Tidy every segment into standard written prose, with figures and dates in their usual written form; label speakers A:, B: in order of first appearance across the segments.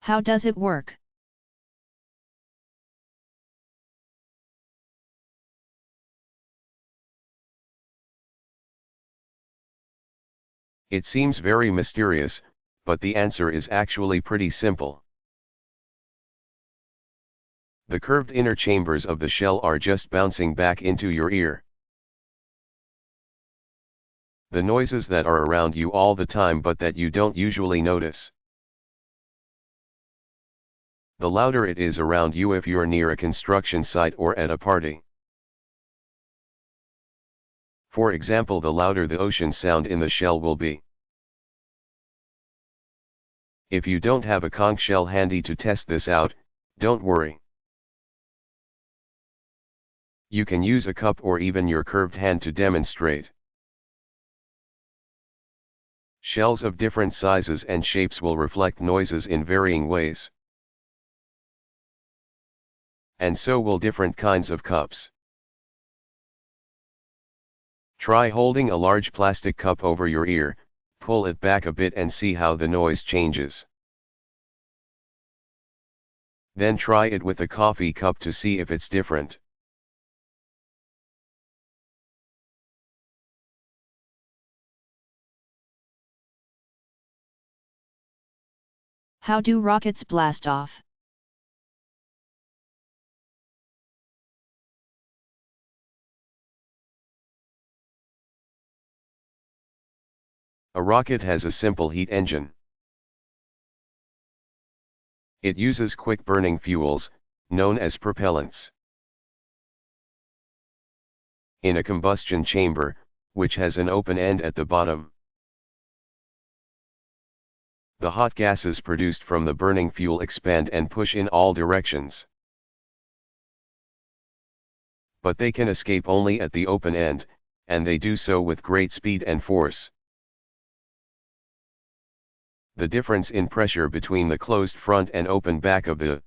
A: How does it work?
B: It seems very mysterious, but the answer is actually pretty simple. The curved inner chambers of the shell are just bouncing back into your ear. The noises that are around you all the time but that you don't usually notice. The louder it is around you if you're near a construction site or at a party. For example, the louder the ocean sound in the shell will be. If you don't have a conch shell handy to test this out, don't worry. You can use a cup or even your curved hand to demonstrate. Shells of different sizes and shapes will reflect noises in varying ways. And so will different kinds of cups. Try holding a large plastic cup over your ear, pull it back a bit and see how the noise changes. Then try it with a coffee cup to see if it's different.
A: How do rockets blast off?
B: A rocket has a simple heat engine. It uses quick-burning fuels, known as propellants. In a combustion chamber, which has an open end at the bottom, the hot gases produced from the burning fuel expand and push in all directions. But they can escape only at the open end, and they do so with great speed and force. The difference in pressure between the closed front and open back of the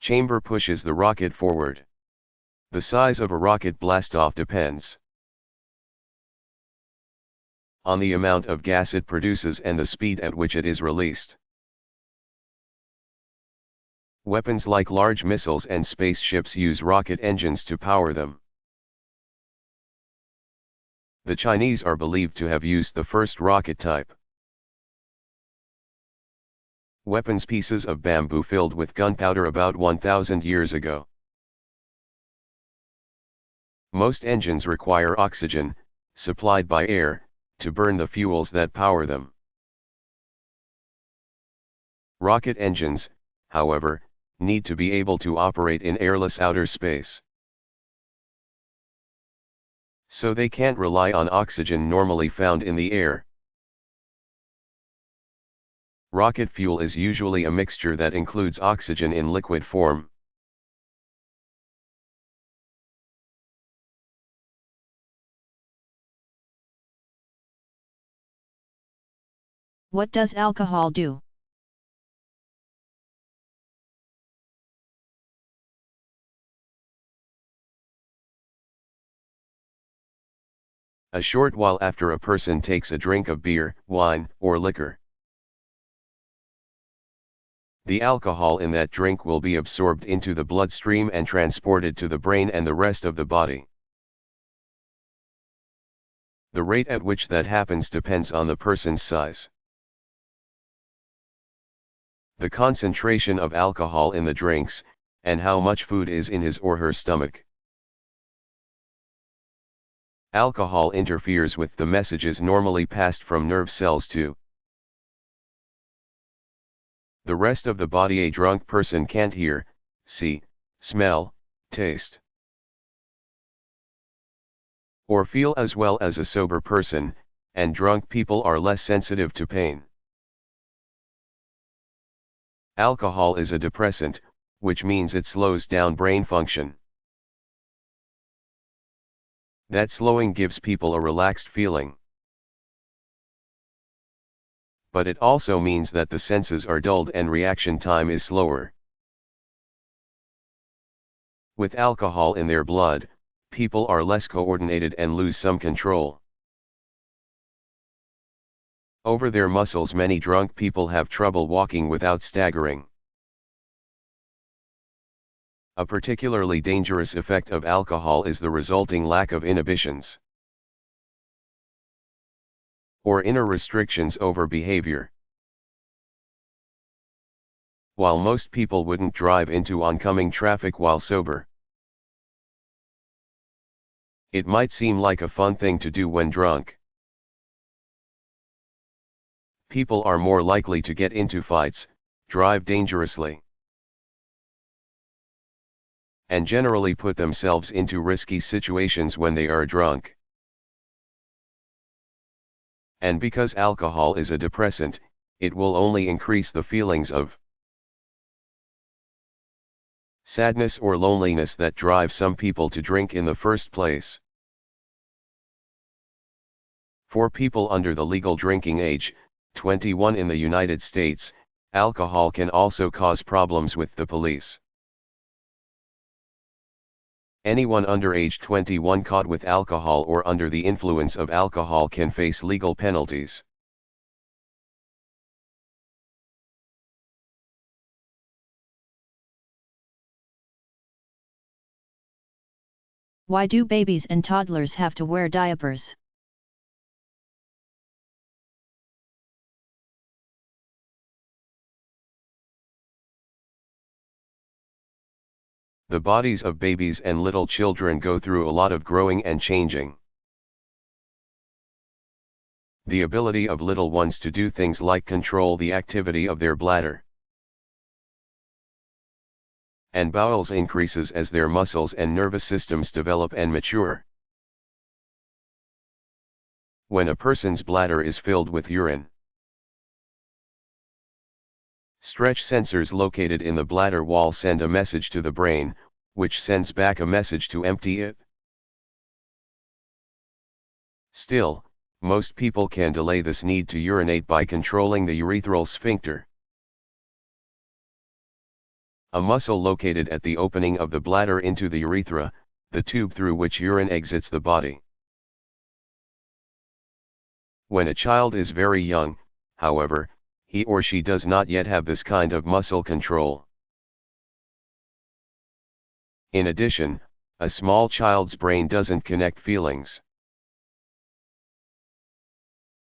B: chamber pushes the rocket forward. The size of a rocket blastoff depends on the amount of gas it produces and the speed at which it is released. Weapons like large missiles and spaceships use rocket engines to power them. The Chinese are believed to have used the first rocket type. Weapons pieces of bamboo filled with gunpowder about 1,000 years ago. Most engines require oxygen, supplied by air, to burn the fuels that power them. Rocket engines, however, need to be able to operate in airless outer space. So they can't rely on oxygen normally found in the air. Rocket fuel is usually a mixture that includes oxygen in liquid form.
A: What does alcohol do?
B: A short while after a person takes a drink of beer, wine, or liquor, the alcohol in that drink will be absorbed into the bloodstream and transported to the brain and the rest of the body. The rate at which that happens depends on the person's size. The concentration of alcohol in the drinks, and how much food is in his or her stomach. Alcohol interferes with the messages normally passed from nerve cells to the rest of the body. A drunk person can't hear, see, smell, taste, or feel as well as a sober person, and drunk people are less sensitive to pain. Alcohol is a depressant, which means it slows down brain function. That slowing gives people a relaxed feeling. But it also means that the senses are dulled and reaction time is slower. With alcohol in their blood, people are less coordinated and lose some control. Over their muscles, many drunk people have trouble walking without staggering. A particularly dangerous effect of alcohol is the resulting lack of inhibitions or inner restrictions over behavior. While most people wouldn't drive into oncoming traffic while sober, it might seem like a fun thing to do when drunk. People are more likely to get into fights, drive dangerously, and generally put themselves into risky situations when they are drunk. And because alcohol is a depressant, it will only increase the feelings of sadness or loneliness that drive some people to drink in the first place. For people under the legal drinking age, 21 in the United States, alcohol can also cause problems with the police. Anyone under age 21 caught with alcohol or under the influence of alcohol can face legal penalties.
A: Why do babies and toddlers have to wear diapers?
B: The bodies of babies and little children go through a lot of growing and changing. The ability of little ones to do things like control the activity of their bladder and bowels increases as their muscles and nervous systems develop and mature. When a person's bladder is filled with urine, stretch sensors located in the bladder wall send a message to the brain, which sends back a message to empty it. Still, most people can delay this need to urinate by controlling the urethral sphincter, a muscle located at the opening of the bladder into the urethra, the tube through which urine exits the body. When a child is very young, however, he or she does not yet have this kind of muscle control. In addition, a small child's brain doesn't connect feelings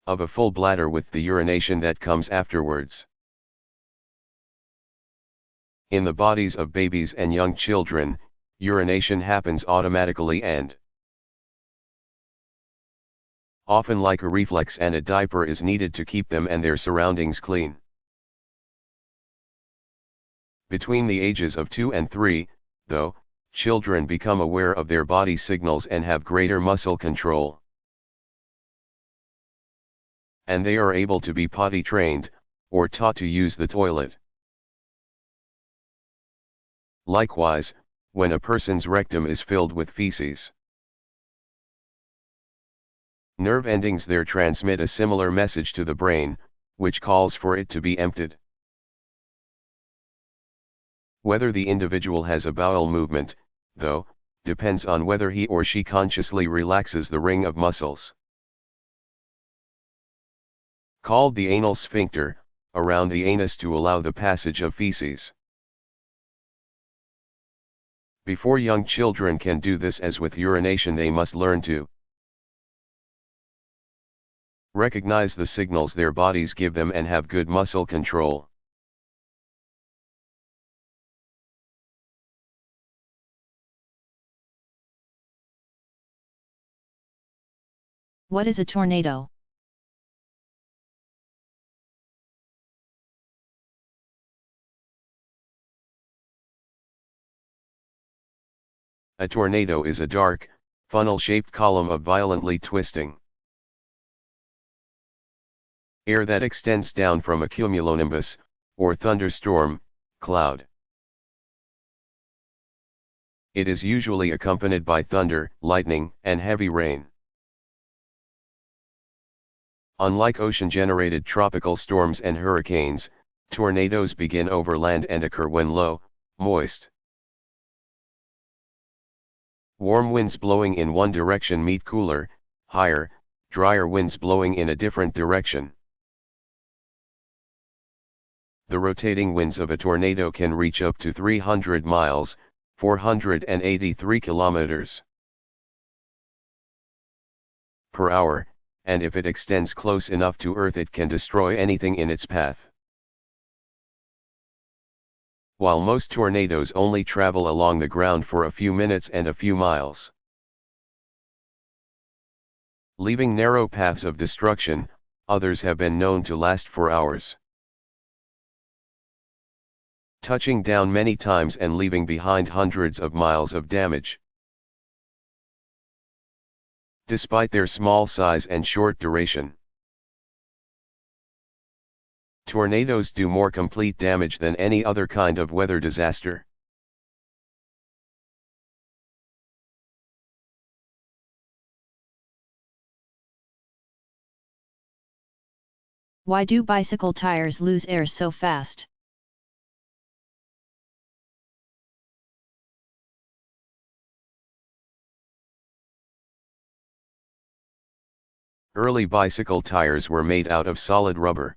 B: of a full bladder with the urination that comes afterwards. In the bodies of babies and young children, urination happens automatically and often like a reflex, and a diaper is needed to keep them and their surroundings clean. Between the ages of 2 and 3, though, children become aware of their body signals and have greater muscle control, and they are able to be potty trained, or taught to use the toilet. Likewise, when a person's rectum is filled with feces, nerve endings there transmit a similar message to the brain, which calls for it to be emptied. Whether the individual has a bowel movement, though, depends on whether he or she consciously relaxes the ring of muscles called the anal sphincter, around the anus to allow the passage of feces. Before young children can do this, as with urination, they must learn to recognize the signals their bodies give them and have good muscle control.
A: What is a tornado?
B: A tornado is a dark, funnel-shaped column of violently twisting air that extends down from a cumulonimbus, or thunderstorm, cloud. It is usually accompanied by thunder, lightning, and heavy rain. Unlike ocean-generated tropical storms and hurricanes, tornadoes begin over land and occur when low, moist, warm winds blowing in one direction meet cooler, higher, drier winds blowing in a different direction. The rotating winds of a tornado can reach up to 300 miles, 483 kilometers per hour, and if it extends close enough to Earth it can destroy anything in its path. While most tornadoes only travel along the ground for a few minutes and a few miles, leaving narrow paths of destruction, others have been known to last for hours, touching down many times and leaving behind hundreds of miles of damage. Despite their small size and short duration, tornadoes do more complete damage than any other kind of weather disaster.
A: Why do bicycle tires lose air so fast?
B: Early bicycle tires were made out of solid rubber.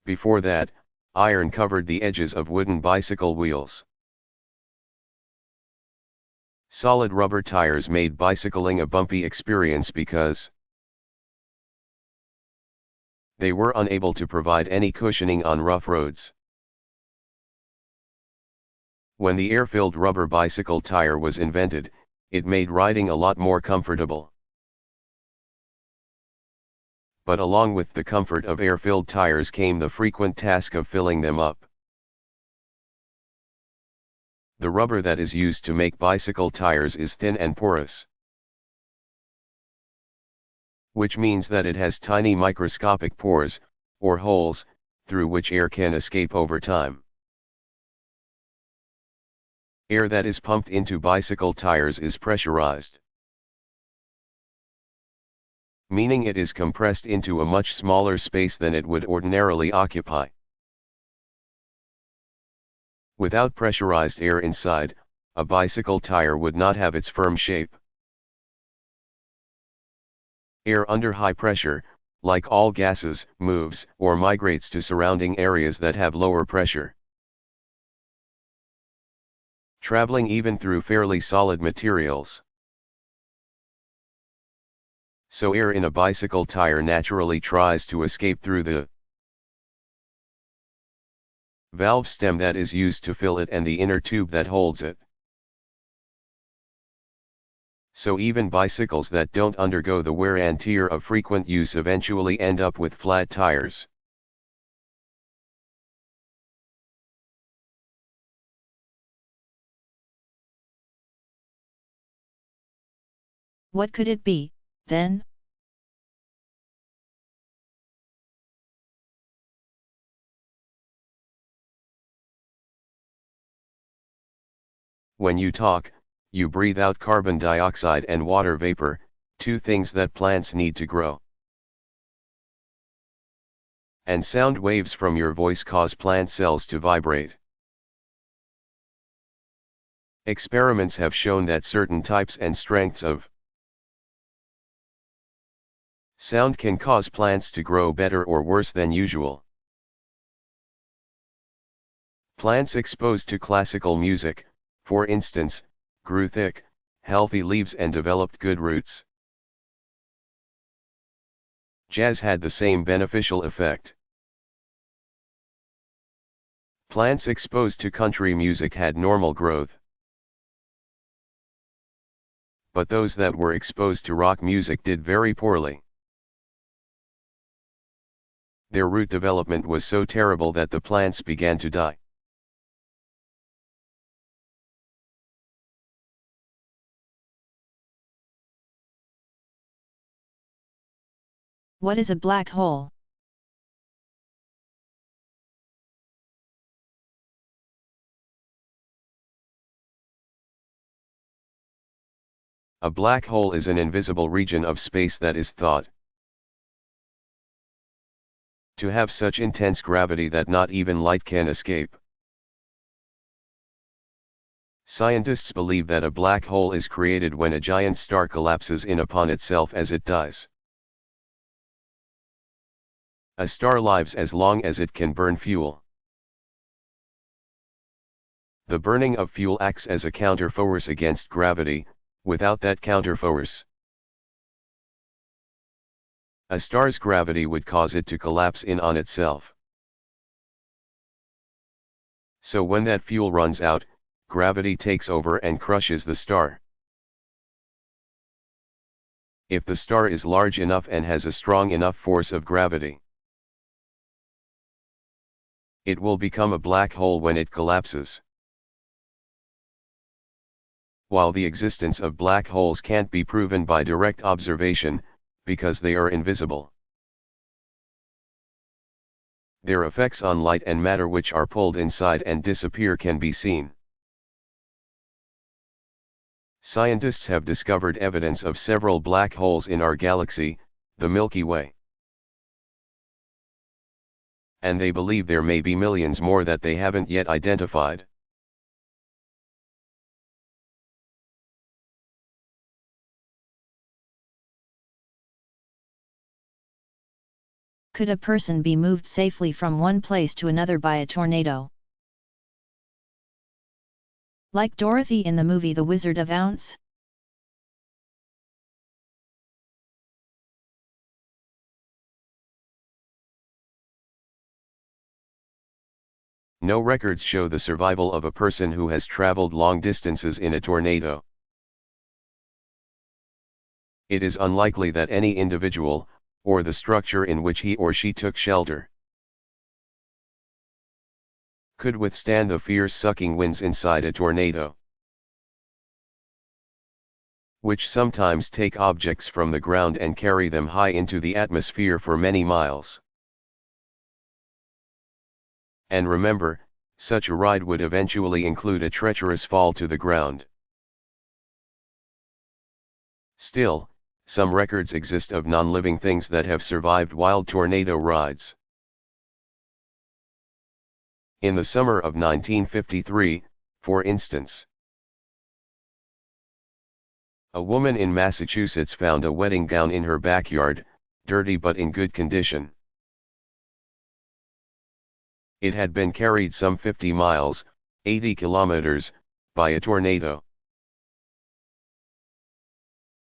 B: Before that, iron covered the edges of wooden bicycle wheels. Solid rubber tires made bicycling a bumpy experience because they were unable to provide any cushioning on rough roads. When the air-filled rubber bicycle tire was invented, it made riding a lot more comfortable. But along with the comfort of air-filled tires came the frequent task of filling them up. The rubber that is used to make bicycle tires is thin and porous, which means that it has tiny microscopic pores, or holes, through which air can escape over time. Air that is pumped into bicycle tires is pressurized, meaning it is compressed into a much smaller space than it would ordinarily occupy. Without pressurized air inside, a bicycle tire would not have its firm shape. Air under high pressure, like all gases, moves or migrates to surrounding areas that have lower pressure, traveling even through fairly solid materials. So air in a bicycle tire naturally tries to escape through the valve stem that is used to fill it and the inner tube that holds it. So even bicycles that don't undergo the wear and tear of frequent use eventually end up with flat tires.
A: What could it be, then?
B: When you talk, you breathe out carbon dioxide and water vapor, two things that plants need to grow. And sound waves from your voice cause plant cells to vibrate. Experiments have shown that certain types and strengths of sound can cause plants to grow better or worse than usual. Plants exposed to classical music, for instance, grew thick, healthy leaves and developed good roots. Jazz had the same beneficial effect. Plants exposed to country music had normal growth. But those that were exposed to rock music did very poorly. Their root development was so terrible that the plants began to die.
A: What is a black hole?
B: A black hole is an invisible region of space that is thought to have such intense gravity that not even light can escape. Scientists believe that a black hole is created when a giant star collapses in upon itself as it dies. A star lives as long as it can burn fuel. The burning of fuel acts as a counterforce against gravity. Without that counterforce, a star's gravity would cause it to collapse in on itself. So when that fuel runs out, gravity takes over and crushes the star. If the star is large enough and has a strong enough force of gravity, it will become a black hole when it collapses. While the existence of black holes can't be proven by direct observation, because they are invisible, their effects on light and matter which are pulled inside and disappear can be seen. Scientists have discovered evidence of several black holes in our galaxy, the Milky Way. And they believe there may be millions more that they haven't yet identified.
A: Could a person be moved safely from one place to another by a tornado? Like Dorothy in the movie The Wizard of Oz?
B: No records show the survival of a person who has traveled long distances in a tornado. It is unlikely that any individual, or the structure in which he or she took shelter, could withstand the fierce sucking winds inside a tornado, which sometimes take objects from the ground and carry them high into the atmosphere for many miles. And remember, such a ride would eventually include a treacherous fall to the ground. Still, some records exist of non-living things that have survived wild tornado rides. In the summer of 1953, for instance, a woman in Massachusetts found a wedding gown in her backyard, dirty but in good condition. It had been carried some 50 miles, 80 kilometers, by a tornado.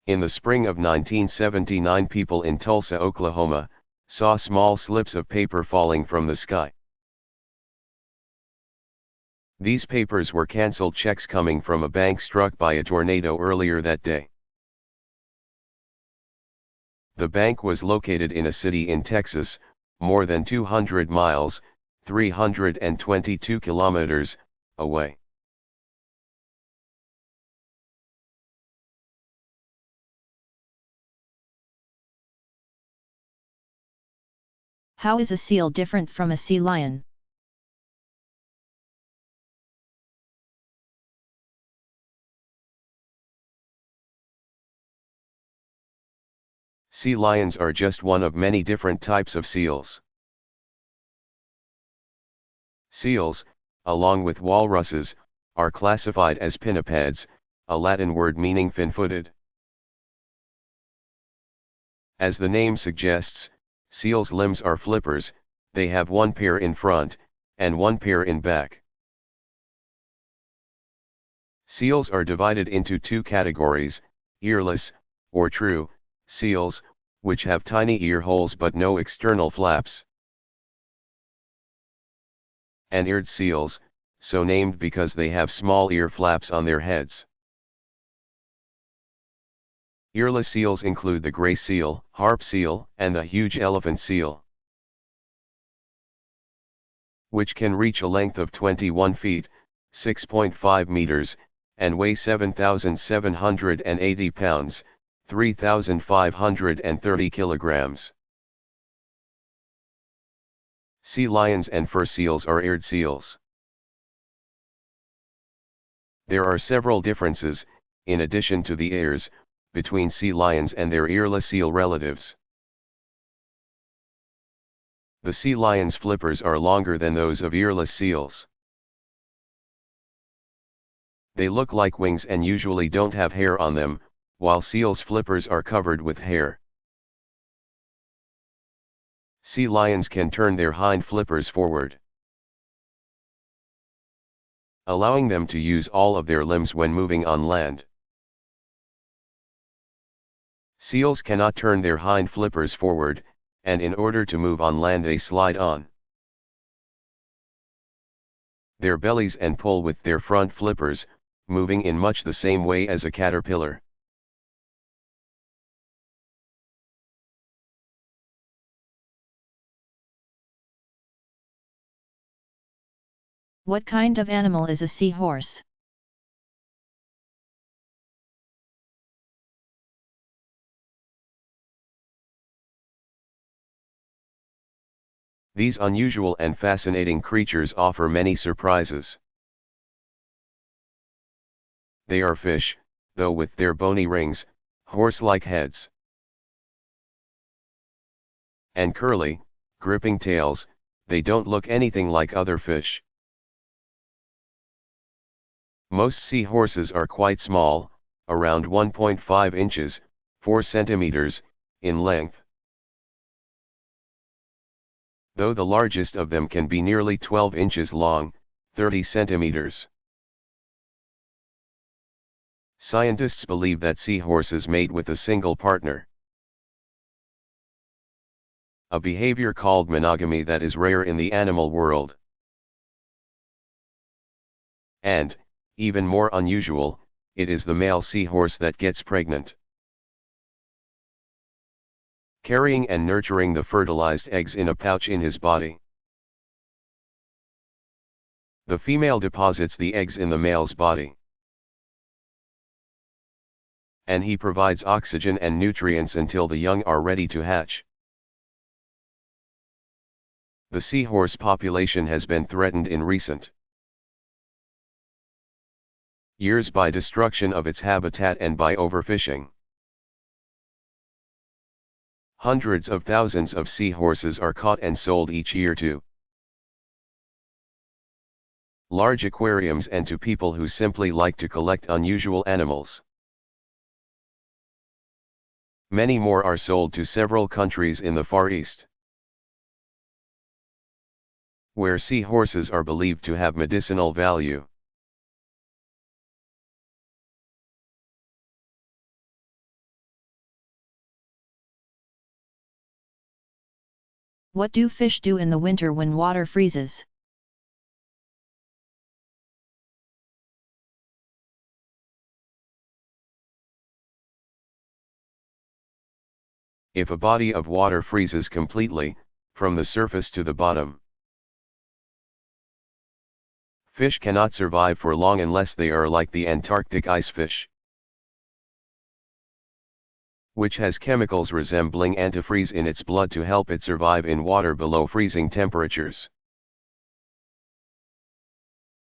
B: In the spring of 1979, people in Tulsa, Oklahoma, saw small slips of paper falling from the sky. These papers were canceled checks coming from a bank struck by a tornado earlier that day. The bank was located in a city in Texas, more than 200 miles, 322 kilometers, away.
A: How is a seal different from a sea lion?
B: Sea lions are just one of many different types of seals. Seals, along with walruses, are classified as pinnipeds, a Latin word meaning fin-footed. As the name suggests, seals' limbs are flippers. They have one pair in front, and one pair in back. Seals are divided into two categories: earless, or true, seals, which have tiny ear holes but no external flaps, and eared seals, so named because they have small ear flaps on their heads. Earless seals include the gray seal, harp seal, and the huge elephant seal, which can reach a length of 21 feet, 6.5 meters, and weigh 7,780 pounds, 3,530 kilograms. Sea lions and fur seals are eared seals. There are several differences, in addition to the ears, between sea lions and their earless seal relatives. The sea lion's flippers are longer than those of earless seals. They look like wings and usually don't have hair on them, while seals' flippers are covered with hair. Sea lions can turn their hind flippers forward, allowing them to use all of their limbs when moving on land. Seals cannot turn their hind flippers forward, and in order to move on land they slide on their bellies and pull with their front flippers, moving in much the same way as a caterpillar.
A: What kind of animal is a seahorse?
B: These unusual and fascinating creatures offer many surprises. They are fish, though with their bony rings, horse-like heads, and curly, gripping tails, they don't look anything like other fish. Most seahorses are quite small, around 1.5 inches, 4 centimeters, in length, though the largest of them can be nearly 12 inches long, 30 centimeters. Scientists believe that seahorses mate with a single partner, a behavior called monogamy that is rare in the animal world. And, even more unusual, it is the male seahorse that gets pregnant, carrying and nurturing the fertilized eggs in a pouch in his body. The female deposits the eggs in the male's body, and he provides oxygen and nutrients until the young are ready to hatch. The seahorse population has been threatened in recent years by destruction of its habitat and by overfishing. Hundreds of thousands of seahorses are caught and sold each year to large aquariums and to people who simply like to collect unusual animals. Many more are sold to several countries in the Far East, where seahorses are believed to have medicinal value.
A: What do fish do in the winter when water freezes?
B: If a body of water freezes completely, from the surface to the bottom, fish cannot survive for long unless they are like the Antarctic ice fish, which has chemicals resembling antifreeze in its blood to help it survive in water below freezing temperatures.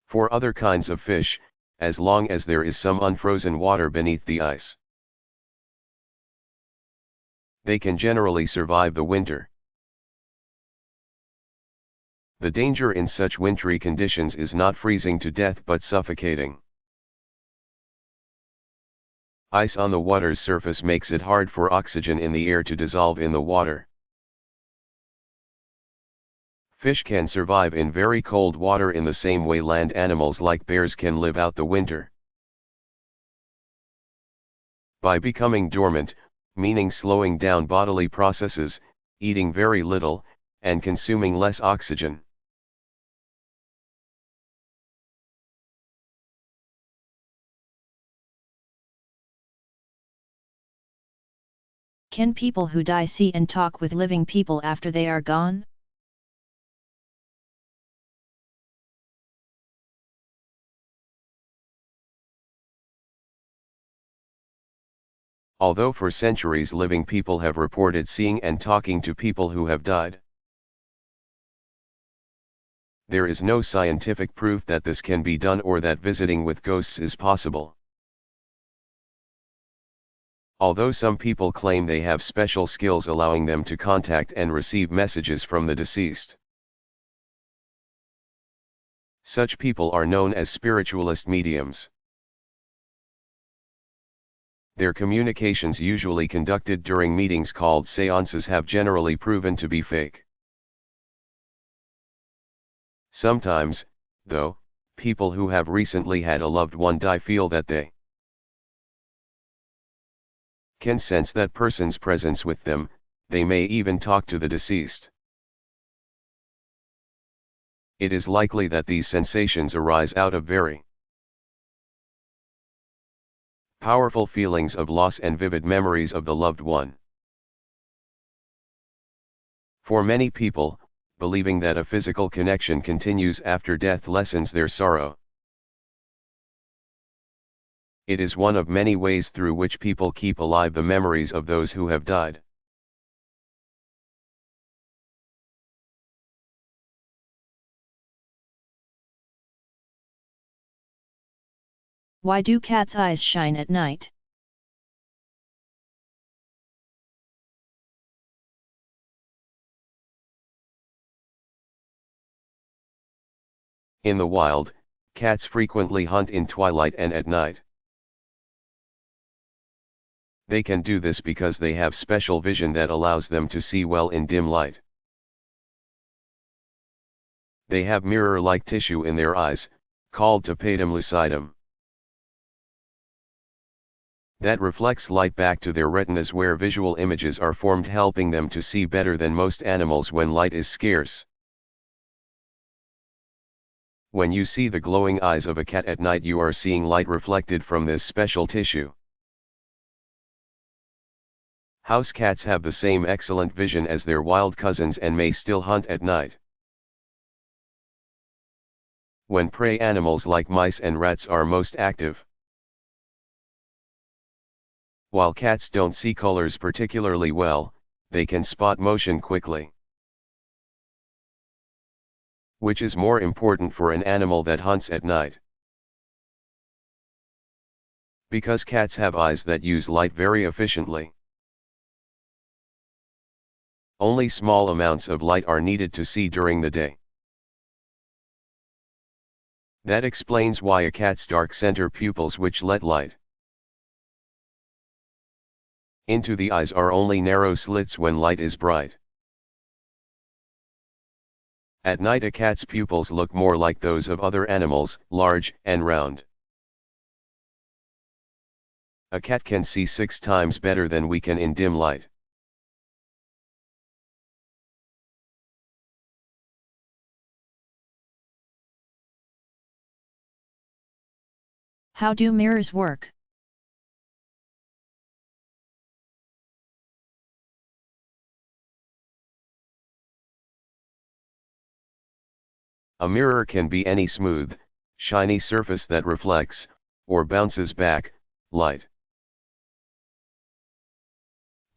B: For other kinds of fish, as long as there is some unfrozen water beneath the ice, they can generally survive the winter. The danger in such wintry conditions is not freezing to death but suffocating. Ice on the water's surface makes it hard for oxygen in the air to dissolve in the water. Fish can survive in very cold water in the same way land animals like bears can live out the winter. By becoming dormant, meaning slowing down bodily processes, eating very little, and consuming less oxygen.
A: Can people who die see and talk with living people after they are gone?
B: Although for centuries living people have reported seeing and talking to people who have died, there is no scientific proof that this can be done or that visiting with ghosts is possible. Although some people claim they have special skills allowing them to contact and receive messages from the deceased. Such people are known as spiritualist mediums. Their communications usually conducted during meetings called séances have generally proven to be fake. Sometimes, though, people who have recently had a loved one die feel that they can sense that person's presence with them. They may even talk to the deceased. It is likely that these sensations arise out of very powerful feelings of loss and vivid memories of the loved one. For many people, believing that a physical connection continues after death lessens their sorrow. It is one of many ways through which people keep alive the memories of those who have died.
A: Why do cats' eyes shine at night?
B: In the wild, cats frequently hunt in twilight and at night. They can do this because they have special vision that allows them to see well in dim light. They have mirror-like tissue in their eyes, called tapetum lucidum, that reflects light back to their retinas where visual images are formed, helping them to see better than most animals when light is scarce. When you see the glowing eyes of a cat at night, you are seeing light reflected from this special tissue. House cats have the same excellent vision as their wild cousins and may still hunt at night. When prey animals like mice and rats are most active. While cats don't see colors particularly well, they can spot motion quickly. Which is more important for an animal that hunts at night? Because cats have eyes that use light very efficiently. Only small amounts of light are needed to see during the day. That explains why a cat's dark center pupils, which let light into the eyes, are only narrow slits when light is bright. At night, a cat's pupils look more like those of other animals, large and round. A cat can see 6 times better than we can in dim light.
A: How do mirrors work?
B: A mirror can be any smooth, shiny surface that reflects, or bounces back, light.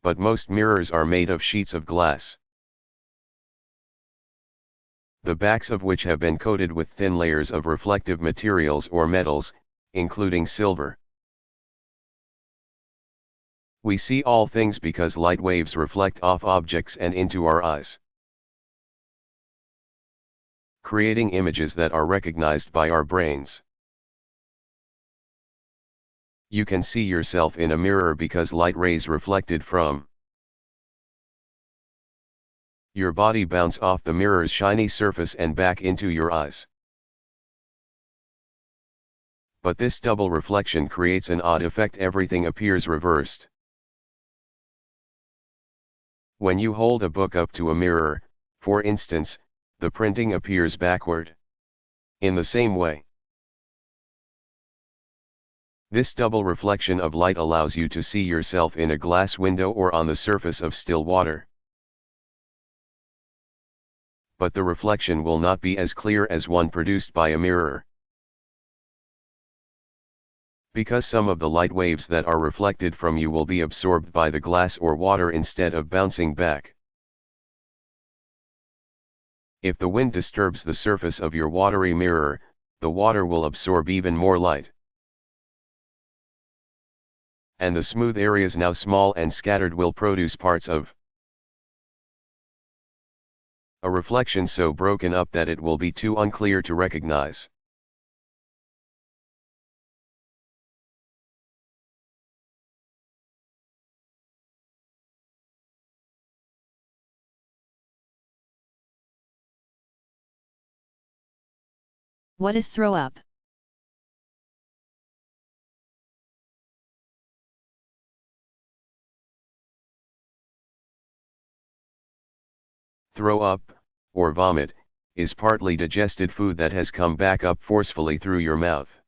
B: But most mirrors are made of sheets of glass, the backs of which have been coated with thin layers of reflective materials or metals, including silver. We see all things because light waves reflect off objects and into our eyes, creating images that are recognized by our brains. You can see yourself in a mirror because light rays reflected from your body bounce off the mirror's shiny surface and back into your eyes. But this double reflection creates an odd effect. Everything appears reversed. When you hold a book up to a mirror, for instance, the printing appears backward. In the same way, this double reflection of light allows you to see yourself in a glass window or on the surface of still water. But the reflection will not be as clear as one produced by a mirror, because some of the light waves that are reflected from you will be absorbed by the glass or water instead of bouncing back. If the wind disturbs the surface of your watery mirror, the water will absorb even more light. And the smooth areas, now small and scattered, will produce parts of a reflection so broken up that it will be too unclear to recognize.
A: What is throw up?
B: Throw up, or vomit, is partly digested food that has come back up forcefully through your mouth.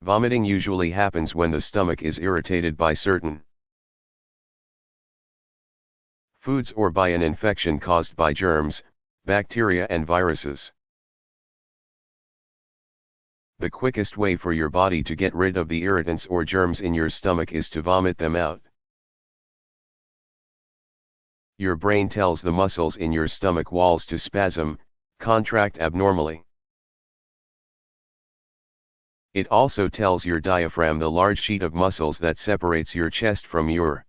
B: Vomiting usually happens when the stomach is irritated by certain foods or by an infection caused by germs, bacteria and viruses. The quickest way for your body to get rid of the irritants or germs in your stomach is to vomit them out. Your brain tells the muscles in your stomach walls to spasm, contract abnormally. It also tells your diaphragm, the large sheet of muscles that separates your chest from your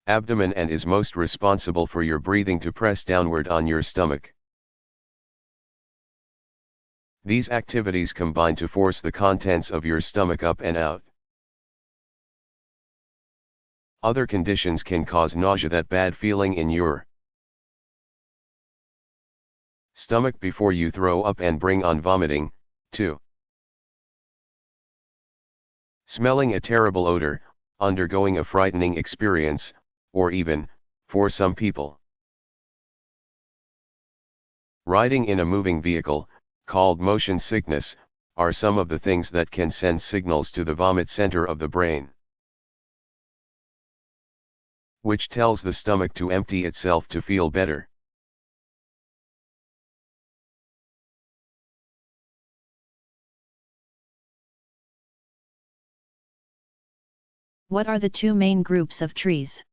B: abdomen and is most responsible for your breathing, to press downward on your stomach. These activities combine to force the contents of your stomach up and out. Other conditions can cause nausea, that bad feeling in your stomach before you throw up, and bring on vomiting, too. Smelling a terrible odor, undergoing a frightening experience, or even, for some people, riding in a moving vehicle, called motion sickness, are some of the things that can send signals to the vomit center of the brain, which tells the stomach to empty itself to feel better.
A: What are the two main groups of trees?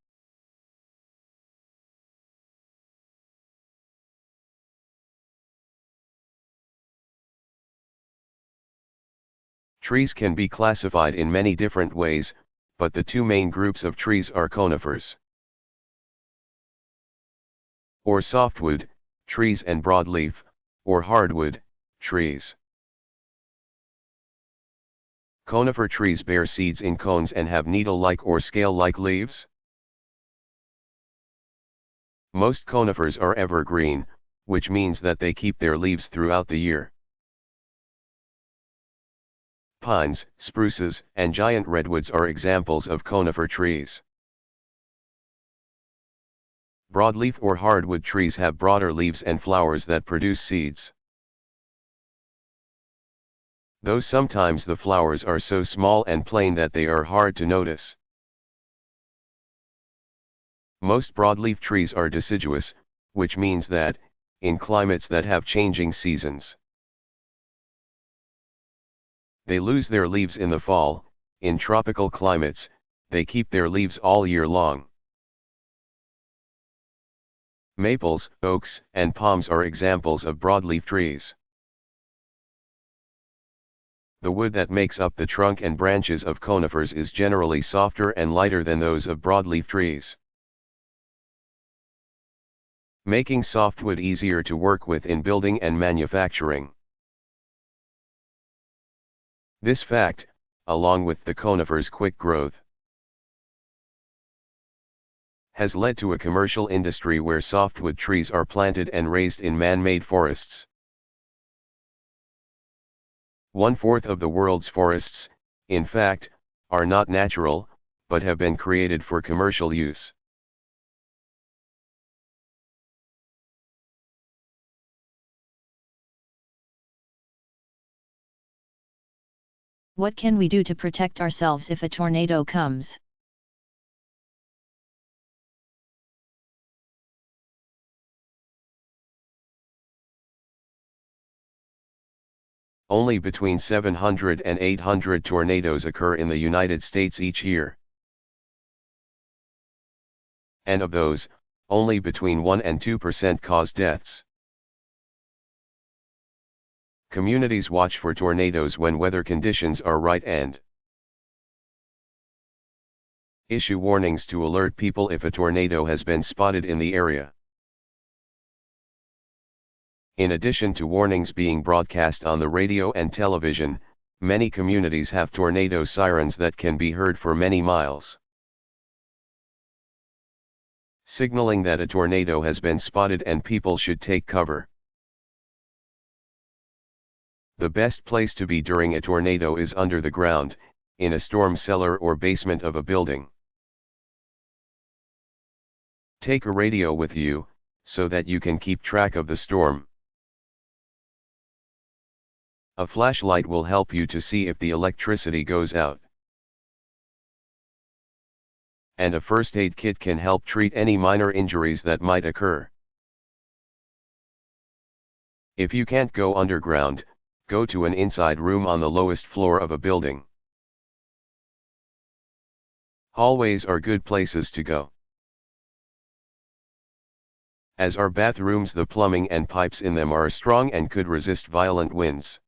B: Trees can be classified in many different ways, but the two main groups of trees are conifers, or softwood trees, and broadleaf, or hardwood trees. Conifer trees bear seeds in cones and have needle-like or scale-like leaves. Most conifers are evergreen, which means that they keep their leaves throughout the year. Pines, spruces, and giant redwoods are examples of conifer trees. Broadleaf or hardwood trees have broader leaves and flowers that produce seeds. Though sometimes the flowers are so small and plain that they are hard to notice. Most broadleaf trees are deciduous, which means that, in climates that have changing seasons, they lose their leaves in the fall. In tropical climates, they keep their leaves all year long. Maples, oaks, and palms are examples of broadleaf trees. The wood that makes up the trunk and branches of conifers is generally softer and lighter than those of broadleaf trees, making softwood easier to work with in building and manufacturing. This fact, along with the conifer's quick growth, has led to a commercial industry where softwood trees are planted and raised in man-made forests. 1/4 of the world's forests, in fact, are not natural, but have been created for commercial use.
A: What can we do to protect ourselves if a tornado comes?
B: Only between 700 and 800 tornadoes occur in the United States each year. And of those, only between 1 and 2% cause deaths. Communities watch for tornadoes when weather conditions are right and issue warnings to alert people if a tornado has been spotted in the area. In addition to warnings being broadcast on the radio and television, many communities have tornado sirens that can be heard for many miles. signaling that a tornado has been spotted and people should take cover. The best place to be during a tornado is under the ground, in a storm cellar or basement of a building. Take a radio with you, so that you can keep track of the storm. A flashlight will help you to see if the electricity goes out. And a first aid kit can help treat any minor injuries that might occur. If you can't go underground, go to an inside room on the lowest floor of a building. Hallways are good places to go. As are bathrooms, the plumbing and pipes in them are strong and could resist violent winds.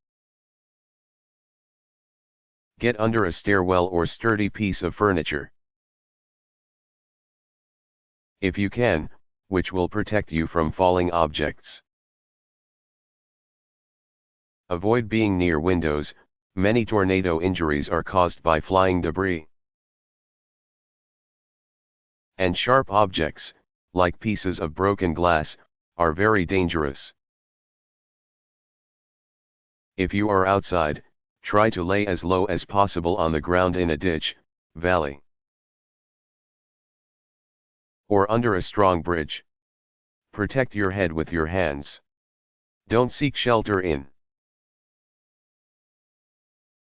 B: Get under a stairwell or sturdy piece of furniture. If you can, which will protect you from falling objects. Avoid being near windows. Many tornado injuries are caused by flying debris. And sharp objects, like pieces of broken glass, are very dangerous. If you are outside, try to lay as low as possible on the ground in a ditch, valley, or under a strong bridge. Protect your head with your hands. Don't seek shelter in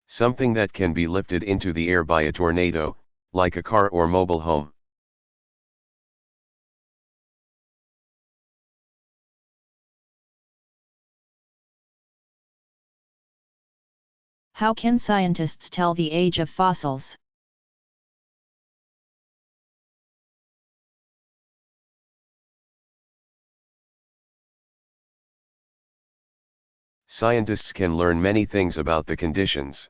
B: something that can be lifted into the air by a tornado, like a car or mobile home.
A: How can scientists tell the age of fossils?
B: Scientists can learn many things about the conditions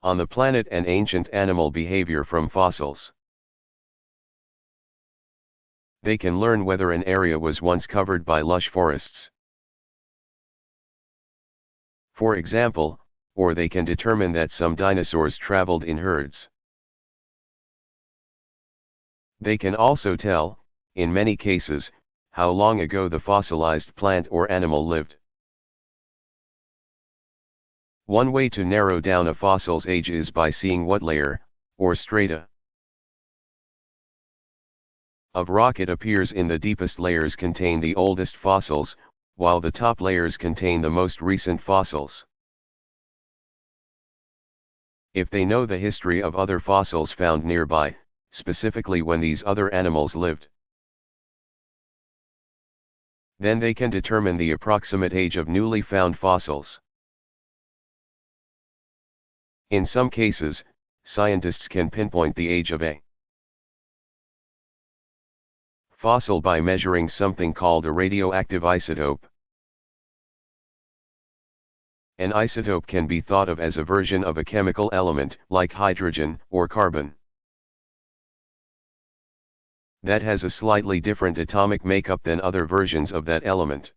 B: on the planet and ancient animal behavior from fossils. They can learn whether an area was once covered by lush forests, for example, or they can determine that some dinosaurs traveled in herds. They can also tell, in many cases, how long ago the fossilized plant or animal lived. One way to narrow down a fossil's age is by seeing what layer, or strata, of rock it appears in. The deepest layers contain the oldest fossils, while the top layers contain the most recent fossils. If they know the history of other fossils found nearby, specifically when these other animals lived, then they can determine the approximate age of newly found fossils. In some cases, scientists can pinpoint the age of a fossil by measuring something called a radioactive isotope. An isotope can be thought of as a version of a chemical element, like hydrogen or carbon, that has a slightly different atomic makeup than other versions of that element.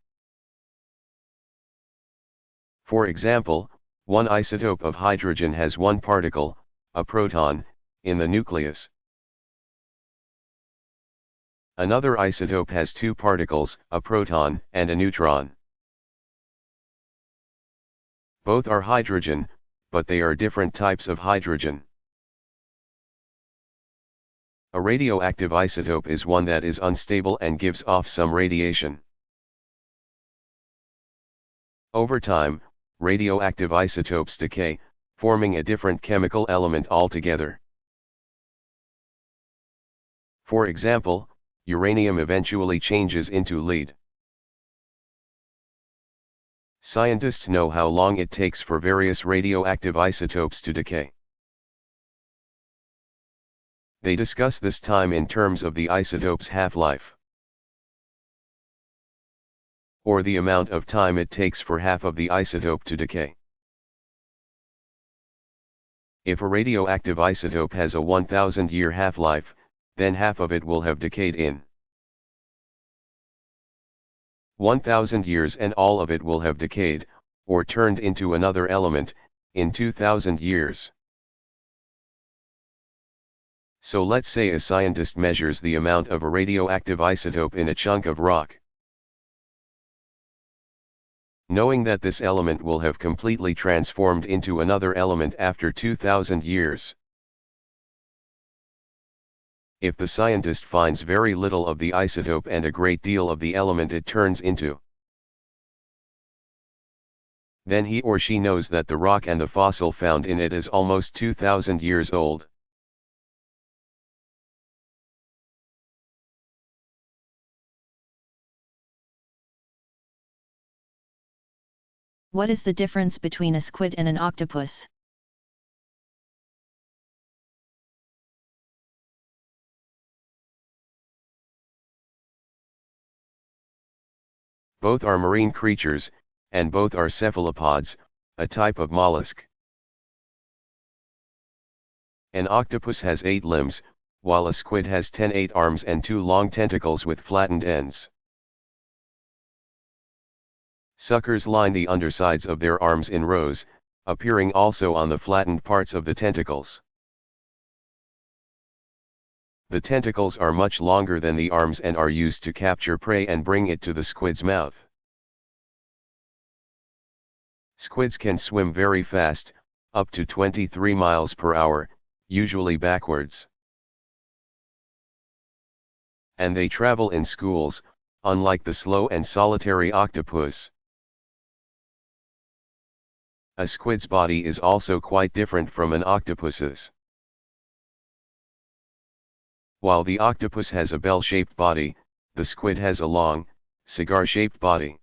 B: For example, one isotope of hydrogen has one particle, a proton, in the nucleus. Another isotope has two particles, a proton and a neutron. Both are hydrogen, but they are different types of hydrogen. A radioactive isotope is one that is unstable and gives off some radiation. Over time, radioactive isotopes decay, forming a different chemical element altogether. For example, uranium eventually changes into lead. Scientists know how long it takes for various radioactive isotopes to decay. They discuss this time in terms of the isotope's half-life, or the amount of time it takes for half of the isotope to decay. If a radioactive isotope has a 1,000-year half-life, then half of it will have decayed in 1,000 years and all of it will have decayed, or turned into another element, in 2,000 years. So let's say a scientist measures the amount of a radioactive isotope in a chunk of rock. Knowing that this element will have completely transformed into another element after 2000 years. If the scientist finds very little of the isotope and a great deal of the element it turns into, then he or she knows that the rock and the fossil found in it is almost 2000 years old.
A: What is the difference between a squid and an octopus?
B: Both are marine creatures, and both are cephalopods, a type of mollusk. An octopus has 8 limbs, while a squid has 8 arms and 2 long tentacles with flattened ends. Suckers line the undersides of their arms in rows, appearing also on the flattened parts of the tentacles. The tentacles are much longer than the arms and are used to capture prey and bring it to the squid's mouth. Squids can swim very fast, up to 23 miles per hour, usually backwards. And they travel in schools, unlike the slow and solitary octopus. A squid's body is also quite different from an octopus's. While the octopus has a bell-shaped body, the squid has a long, cigar-shaped body.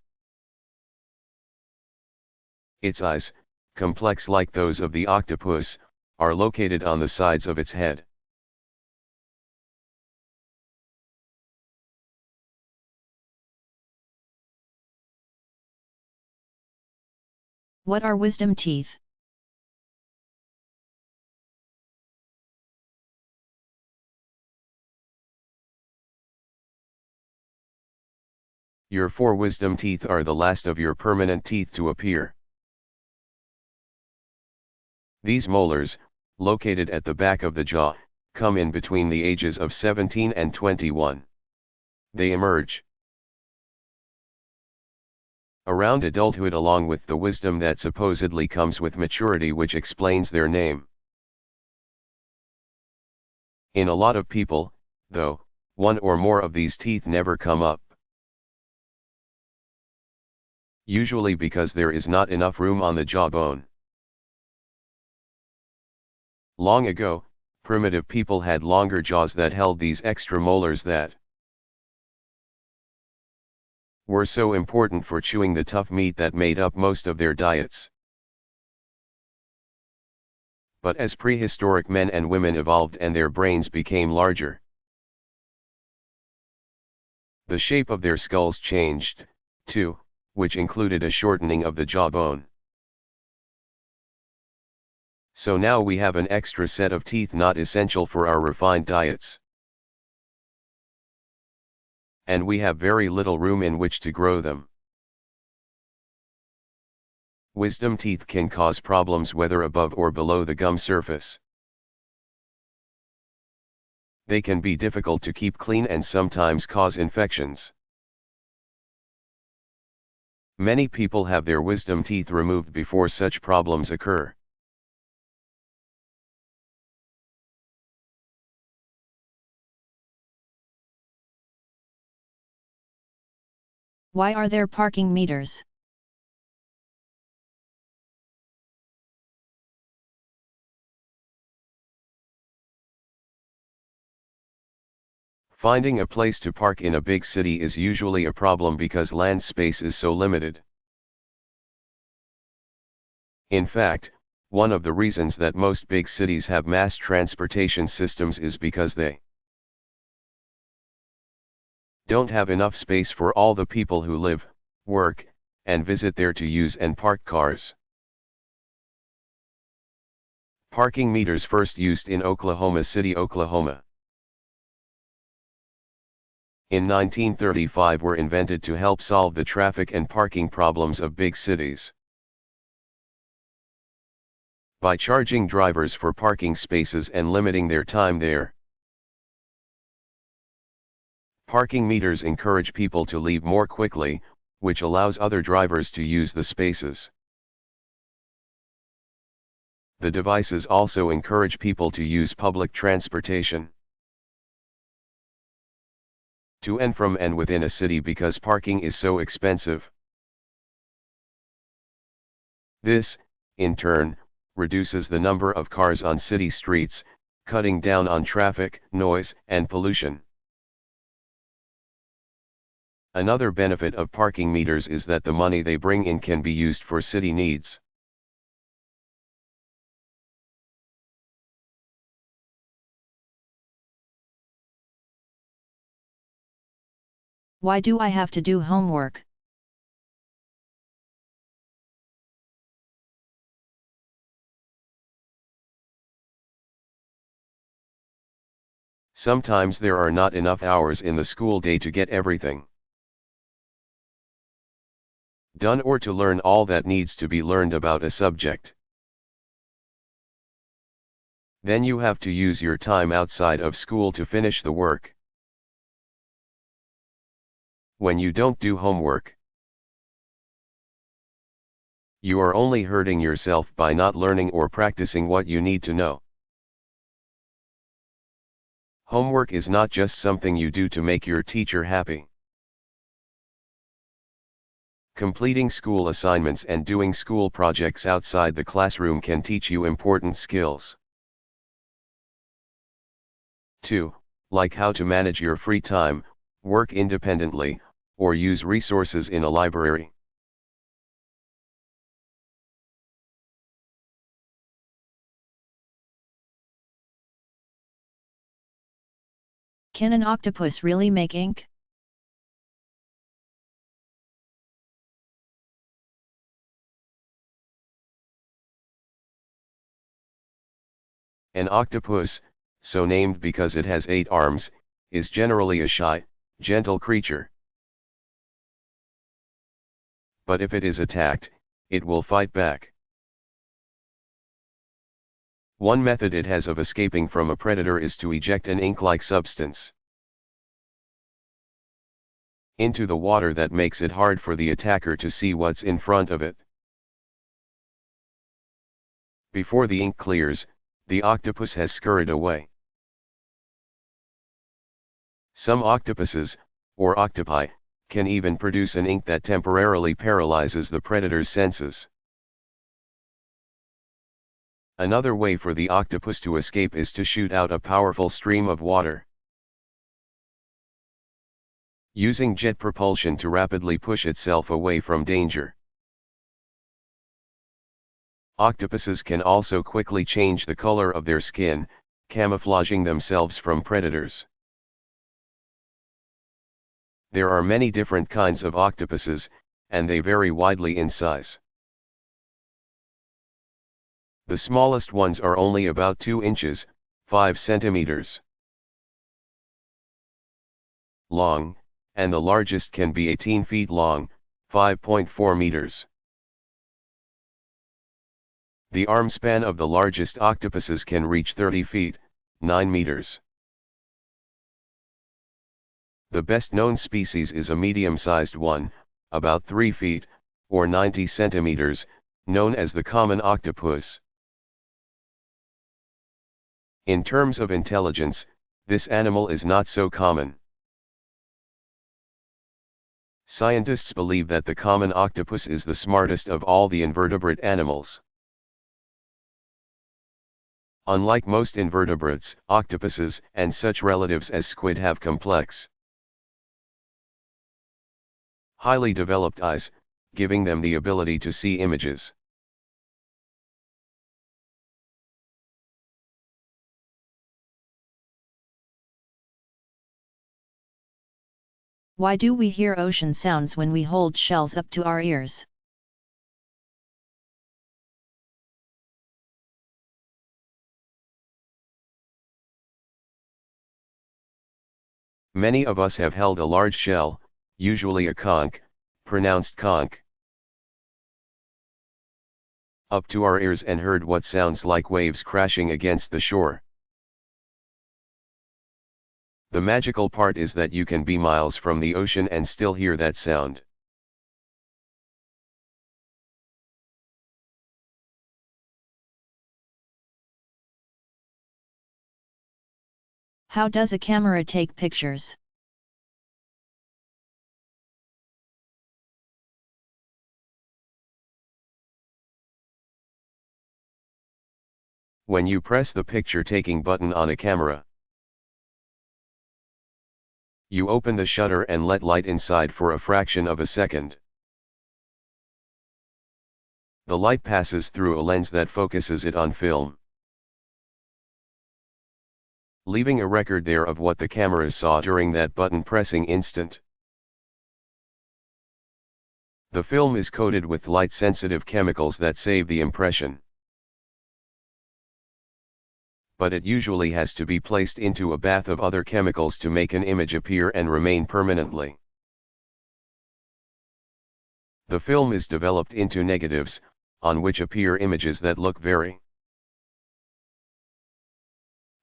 B: Its eyes, complex like those of the octopus, are located on the sides of its head.
A: What are wisdom teeth?
B: Your 4 wisdom teeth are the last of your permanent teeth to appear. These molars, located at the back of the jaw, come in between the ages of 17 and 21. They emerge around adulthood along with the wisdom that supposedly comes with maturity, which explains their name. In a lot of people, though, 1 or more of these teeth never come up. Usually because there is not enough room on the jawbone. Long ago, primitive people had longer jaws that held these extra molars that were so important for chewing the tough meat that made up most of their diets. But as prehistoric men and women evolved and their brains became larger, the shape of their skulls changed, too, which included a shortening of the jawbone. So now we have an extra set of teeth not essential for our refined diets. And we have very little room in which to grow them. Wisdom teeth can cause problems whether above or below the gum surface. They can be difficult to keep clean and sometimes cause infections. Many people have their wisdom teeth removed before such problems occur.
A: Why are there parking meters?
B: Finding a place to park in a big city is usually a problem because land space is so limited. In fact, one of the reasons that most big cities have mass transportation systems is because they don't have enough space for all the people who live, work, and visit there to use and park cars. Parking meters first used in Oklahoma City, Oklahoma. In 1935 were invented to help solve the traffic and parking problems of big cities. By charging drivers for parking spaces and limiting their time there, Parking meters encourage people to leave more quickly, which allows other drivers to use the spaces. The devices also encourage people to use public transportation to and from and within a city because parking is so expensive. This, in turn, reduces the number of cars on city streets, cutting down on traffic, noise, and pollution. Another benefit of parking meters is that the money they bring in can be used for city needs.
A: Why do I have to do homework?
B: Sometimes there are not enough hours in the school day to get everything done or to learn all that needs to be learned about a subject. Then you have to use your time outside of school to finish the work. When you don't do homework, you are only hurting yourself by not learning or practicing what you need to know. Homework is not just something you do to make your teacher happy. Completing school assignments and doing school projects outside the classroom can teach you important skills. 2. Like how to manage your free time, work independently, or use resources in a library.
A: Can an octopus really make ink?
B: An octopus, so named because it has 8 arms, is generally a shy, gentle creature. But if it is attacked, it will fight back. One method it has of escaping from a predator is to eject an ink-like substance into the water that makes it hard for the attacker to see what's in front of it. Before the ink clears, the octopus has scurried away. Some octopuses, or octopi, can even produce an ink that temporarily paralyzes the predator's senses. Another way for the octopus to escape is to shoot out a powerful stream of water, using jet propulsion to rapidly push itself away from danger. Octopuses can also quickly change the color of their skin, camouflaging themselves from predators. There are many different kinds of octopuses, and they vary widely in size. The smallest ones are only about 2 inches, 5 centimeters long, and the largest can be 18 feet long, 5.4 meters. The arm span of the largest octopuses can reach 30 feet, 9 meters. The best known species is a medium-sized one, about 3 feet, or 90 centimeters, known as the common octopus. In terms of intelligence, this animal is not so common. Scientists believe that the common octopus is the smartest of all the invertebrate animals. Unlike most invertebrates, octopuses and such relatives as squid have complex, highly developed eyes, giving them the ability to see images.
A: Why do we hear ocean sounds when we hold shells up to our ears?
B: Many of us have held a large shell, usually a conch, pronounced conch, up to our ears and heard what sounds like waves crashing against the shore. The magical part is that you can be miles from the ocean and still hear that sound.
A: How does a camera take pictures?
B: When you press the picture-taking button on a camera, you open the shutter and let light inside for a fraction of a second. The light passes through a lens that focuses it on film, leaving a record there of what the camera saw during that button pressing instant. The film is coated with light-sensitive chemicals that save the impression, but it usually has to be placed into a bath of other chemicals to make an image appear and remain permanently. The film is developed into negatives, on which appear images that look very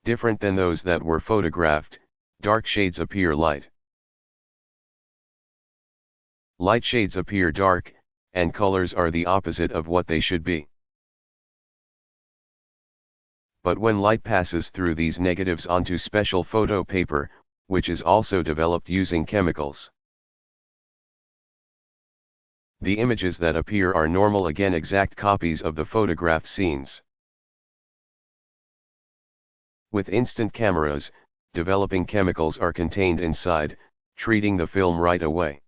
B: different than those that were photographed. Dark shades appear light, light shades appear dark, and colors are the opposite of what they should be. But when light passes through these negatives onto special photo paper, which is also developed using chemicals, the images that appear are normal again, exact copies of the photographed scenes. With instant cameras, developing chemicals are contained inside, treating the film right away.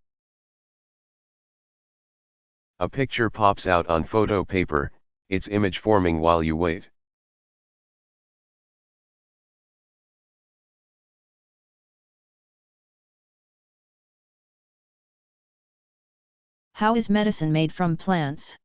B: A picture pops out on photo paper, its image forming while you wait.
A: How is medicine made from plants?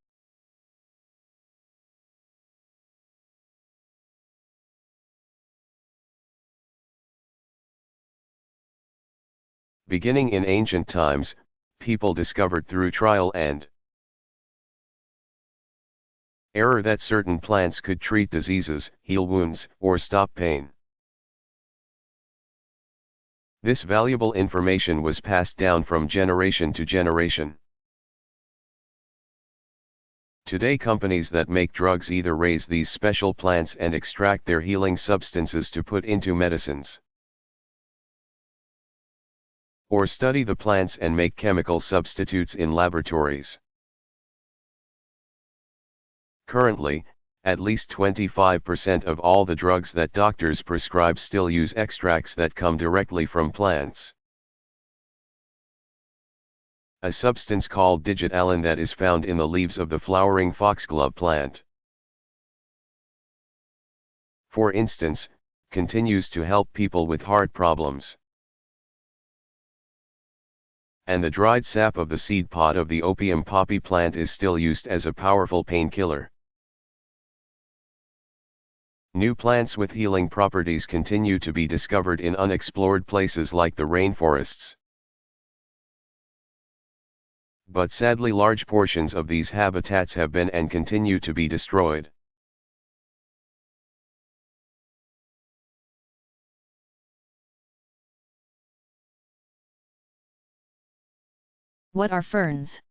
B: Beginning in ancient times, people discovered through trial and error that certain plants could treat diseases, heal wounds, or stop pain. This valuable information was passed down from generation to generation. Today, companies that make drugs either raise these special plants and extract their healing substances to put into medicines, or study the plants and make chemical substitutes in laboratories. Currently, at least 25% of all the drugs that doctors prescribe still use extracts that come directly from plants. A substance called digitalin that is found in the leaves of the flowering foxglove plant, for instance, continues to help people with heart problems. And the dried sap of the seed pod of the opium poppy plant is still used as a powerful painkiller. New plants with healing properties continue to be discovered in unexplored places like the rainforests. But sadly, large portions of these habitats have been and continue to be destroyed.
A: What are ferns?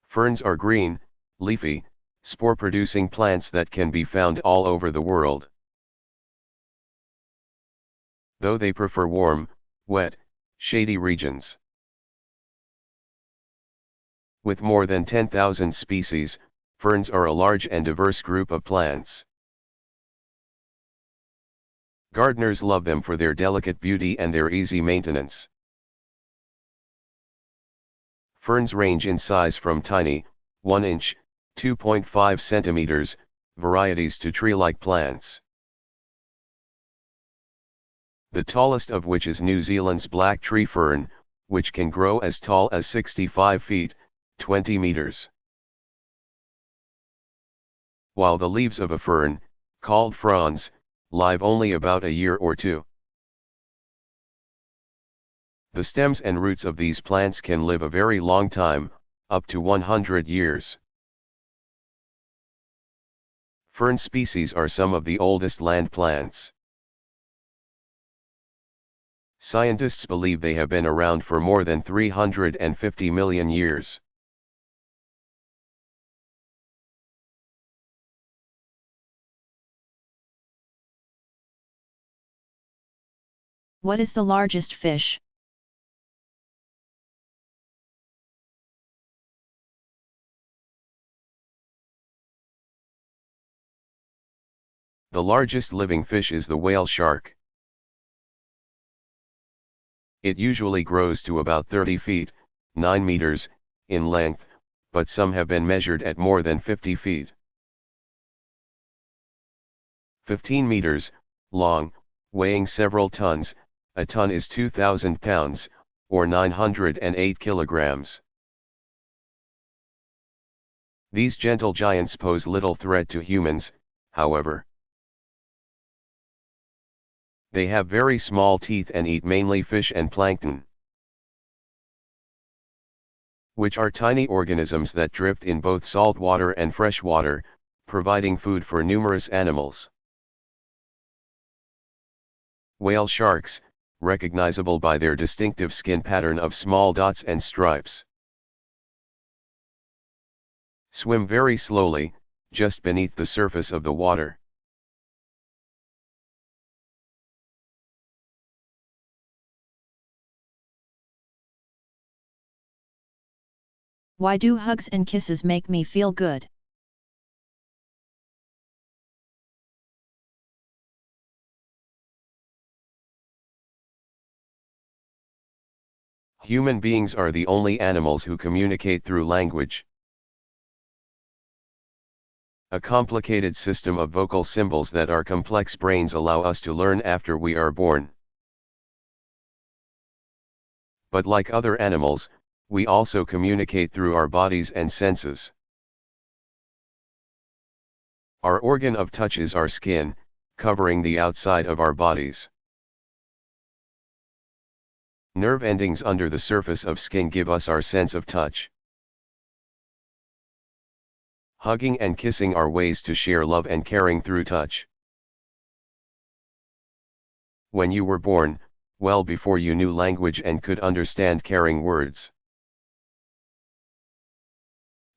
B: Ferns are green, leafy, spore-producing plants that can be found all over the world. Though they prefer warm, wet, shady regions. With more than 10,000 species, ferns are a large and diverse group of plants. Gardeners love them for their delicate beauty and their easy maintenance. Ferns range in size from tiny, 1 inch, 2.5 centimeters, varieties to tree-like plants. The tallest of which is New Zealand's black tree fern, which can grow as tall as 65 feet, 20 meters. While the leaves of a fern, called fronds, live only about a year or two. The stems and roots of these plants can live a very long time, up to 100 years. Fern species are some of the oldest land plants. Scientists believe they have been around for more than 350 million years.
A: What is the largest fish?
B: The largest living fish is the whale shark. It usually grows to about 30 feet, 9 meters, in length, but some have been measured at more than 50 feet. 15 meters, long, weighing several tons. A ton is 2,000 pounds, or 908 kilograms. These gentle giants pose little threat to humans, however. They have very small teeth and eat mainly fish and plankton, which are tiny organisms that drift in both salt water and fresh water, providing food for numerous animals. Whale sharks, recognizable by their distinctive skin pattern of small dots and stripes, swim very slowly, just beneath the surface of the water.
A: Why do hugs and kisses make me feel good?
B: Human beings are the only animals who communicate through language. A complicated system of vocal symbols that our complex brains allow us to learn after we are born. But like other animals, we also communicate through our bodies and senses. Our organ of touch is our skin, covering the outside of our bodies. Nerve endings under the surface of skin give us our sense of touch. Hugging and kissing are ways to share love and caring through touch. When you were born, well before you knew language and could understand caring words,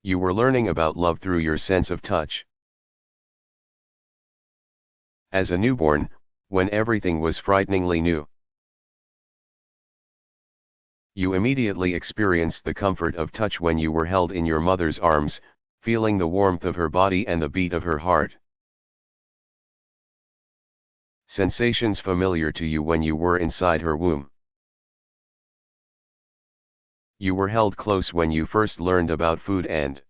B: you were learning about love through your sense of touch. As a newborn, when everything was frighteningly new, you immediately experienced the comfort of touch when you were held in your mother's arms, feeling the warmth of her body and the beat of her heart. Sensations familiar to you when you were inside her womb. You were held close when you first learned about food and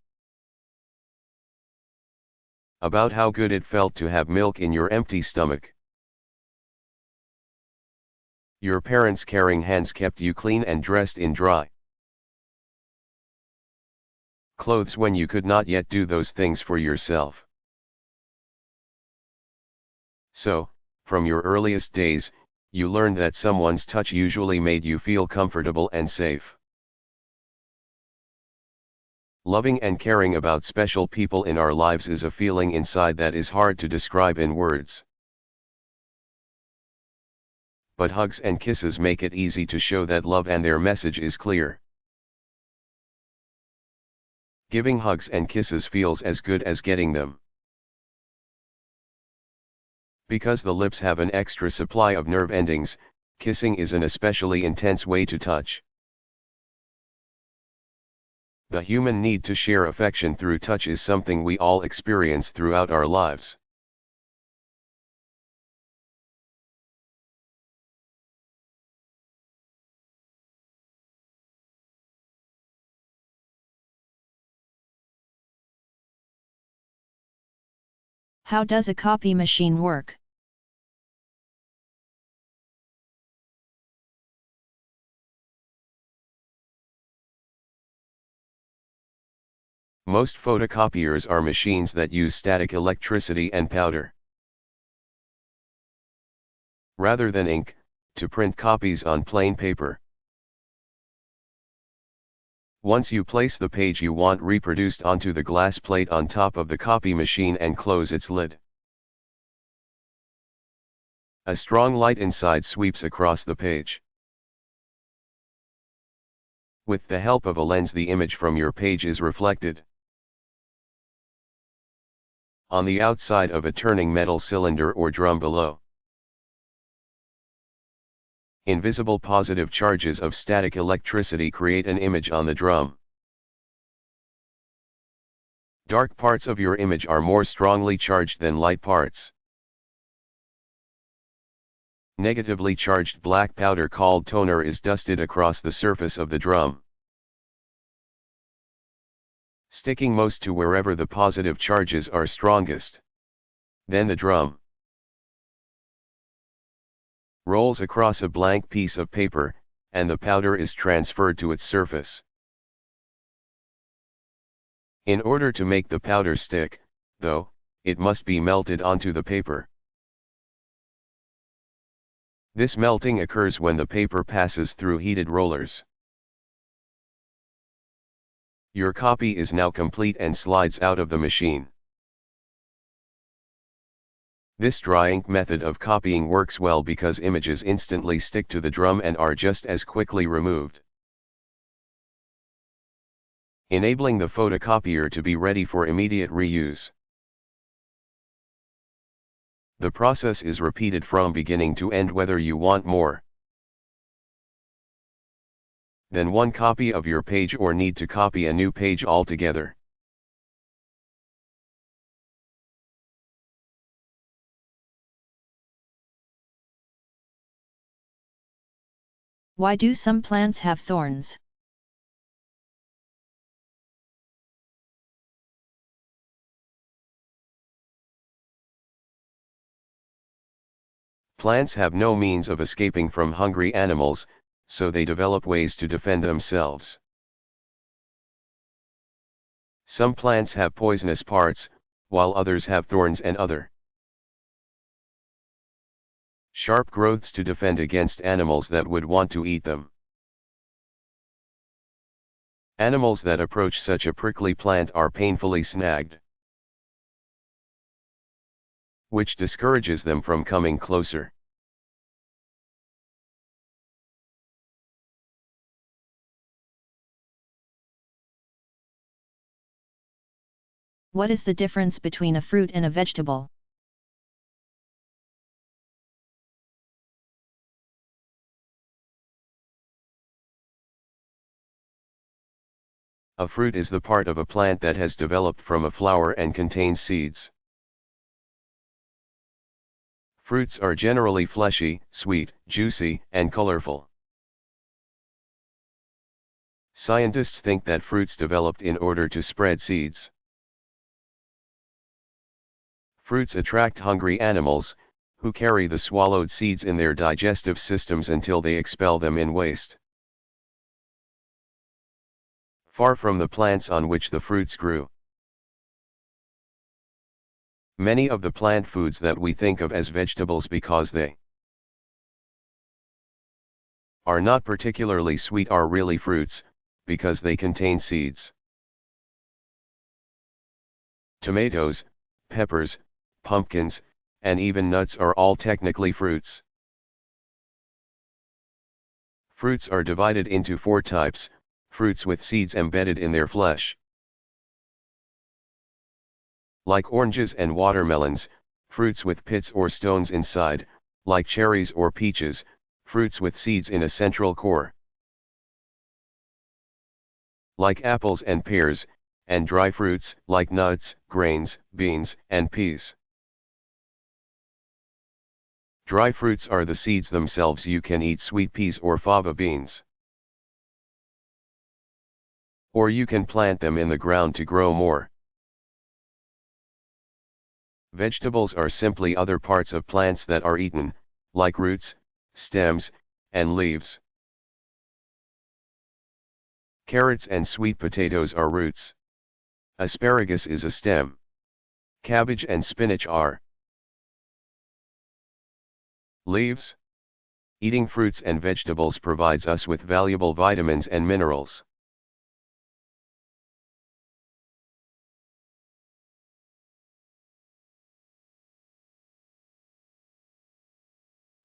B: about how good it felt to have milk in your empty stomach. Your parents' caring hands kept you clean and dressed in dry clothes when you could not yet do those things for yourself. So, from your earliest days, you learned that someone's touch usually made you feel comfortable and safe. Loving and caring about special people in our lives is a feeling inside that is hard to describe in words. But hugs and kisses make it easy to show that love, and their message is clear. Giving hugs and kisses feels as good as getting them. Because the lips have an extra supply of nerve endings, kissing is an especially intense way to touch. The human need to share affection through touch is something we all experience throughout our lives.
A: How does a copy machine work?
B: Most photocopiers are machines that use static electricity and powder, rather than ink, to print copies on plain paper. Once you place the page you want reproduced onto the glass plate on top of the copy machine and close its lid. A strong light inside sweeps across the page. With the help of a lens, the image from your page is reflected. On the outside of a turning metal cylinder or drum below. Invisible positive charges of static electricity create an image on the drum. Dark parts of your image are more strongly charged than light parts. Negatively charged black powder called toner is dusted across the surface of the drum, sticking most to wherever the positive charges are strongest. Then the drum rolls across a blank piece of paper, and the powder is transferred to its surface. In order to make the powder stick, though, it must be melted onto the paper. This melting occurs when the paper passes through heated rollers. Your copy is now complete and slides out of the machine. This dry ink method of copying works well because images instantly stick to the drum and are just as quickly removed, enabling the photocopier to be ready for immediate reuse. The process is repeated from beginning to end whether you want more than one copy of your page or need to copy a new page altogether.
A: Why do some plants have thorns?
B: Plants have no means of escaping from hungry animals, so they develop ways to defend themselves. Some plants have poisonous parts, while others have thorns and other sharp growths to defend against animals that would want to eat them. Animals that approach such a prickly plant are painfully snagged, which discourages them from coming closer.
A: What is the difference between a fruit and a vegetable?
B: A fruit is the part of a plant that has developed from a flower and contains seeds. Fruits are generally fleshy, sweet, juicy, and colorful. Scientists think that fruits developed in order to spread seeds. Fruits attract hungry animals, who carry the swallowed seeds in their digestive systems until they expel them in waste. Far from the plants on which the fruits grew. Many of the plant foods that we think of as vegetables because they are not particularly sweet are really fruits, because they contain seeds. Tomatoes, peppers, pumpkins, and even nuts are all technically fruits. Fruits are divided into 4 types: fruits with seeds embedded in their flesh. Like oranges and watermelons, fruits with pits or stones inside, like cherries or peaches, fruits with seeds in a central core. Like apples and pears, and dry fruits, like nuts, grains, beans, and peas. Dry fruits are the seeds themselves. You can eat sweet peas or fava beans. Or you can plant them in the ground to grow more. Vegetables are simply other parts of plants that are eaten, like roots, stems, and leaves. Carrots and sweet potatoes are roots. Asparagus is a stem. Cabbage and spinach are leaves. Eating fruits and vegetables provides us with valuable vitamins and minerals.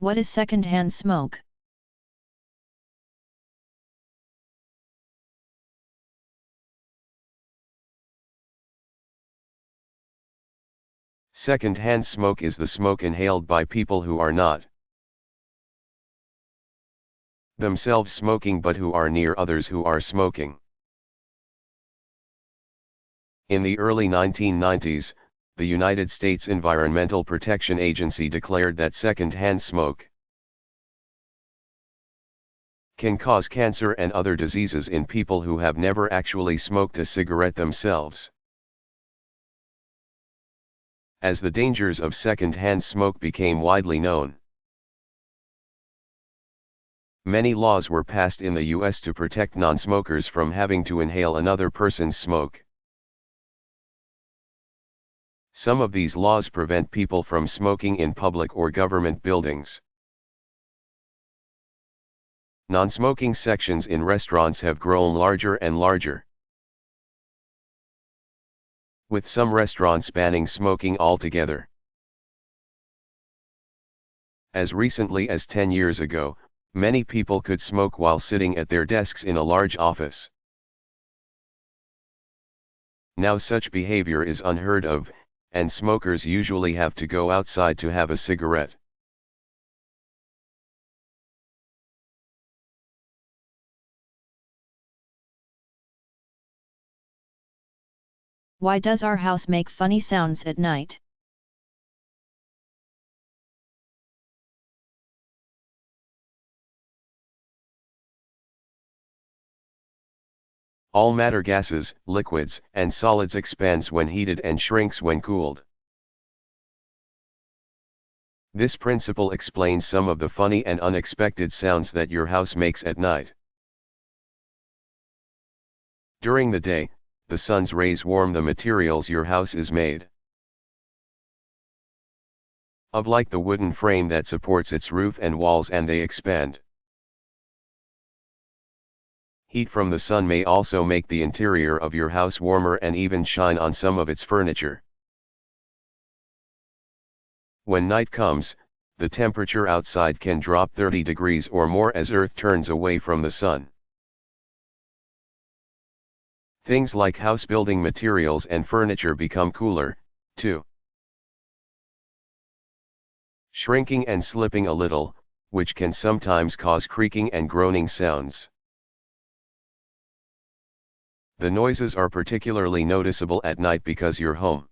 A: What is second-hand smoke?
B: Second-hand smoke is the smoke inhaled by people who are not themselves smoking but who are near others who are smoking. In the early 1990s, the United States Environmental Protection Agency declared that second-hand smoke can cause cancer and other diseases in people who have never actually smoked a cigarette themselves. As the dangers of second-hand smoke became widely known, many laws were passed in the U.S. to protect non-smokers from having to inhale another person's smoke. Some of these laws prevent people from smoking in public or government buildings. Non-smoking sections in restaurants have grown larger and larger, with some restaurants banning smoking altogether. As recently as 10 years ago, many people could smoke while sitting at their desks in a large office. Now such behavior is unheard of, and smokers usually have to go outside to have a cigarette.
A: Why does our house make funny sounds at night?
B: All matter gases, liquids, and solids expands when heated and shrinks when cooled. This principle explains some of the funny and unexpected sounds that your house makes at night. During the day, the sun's rays warm the materials your house is made of, like the wooden frame that supports its roof and walls, and they expand. Heat from the sun may also make the interior of your house warmer and even shine on some of its furniture. When night comes, the temperature outside can drop 30 degrees or more as Earth turns away from the sun. Things like house building materials and furniture become cooler, too, shrinking and slipping a little, which can sometimes cause creaking and groaning sounds. The noises are particularly noticeable at night because your home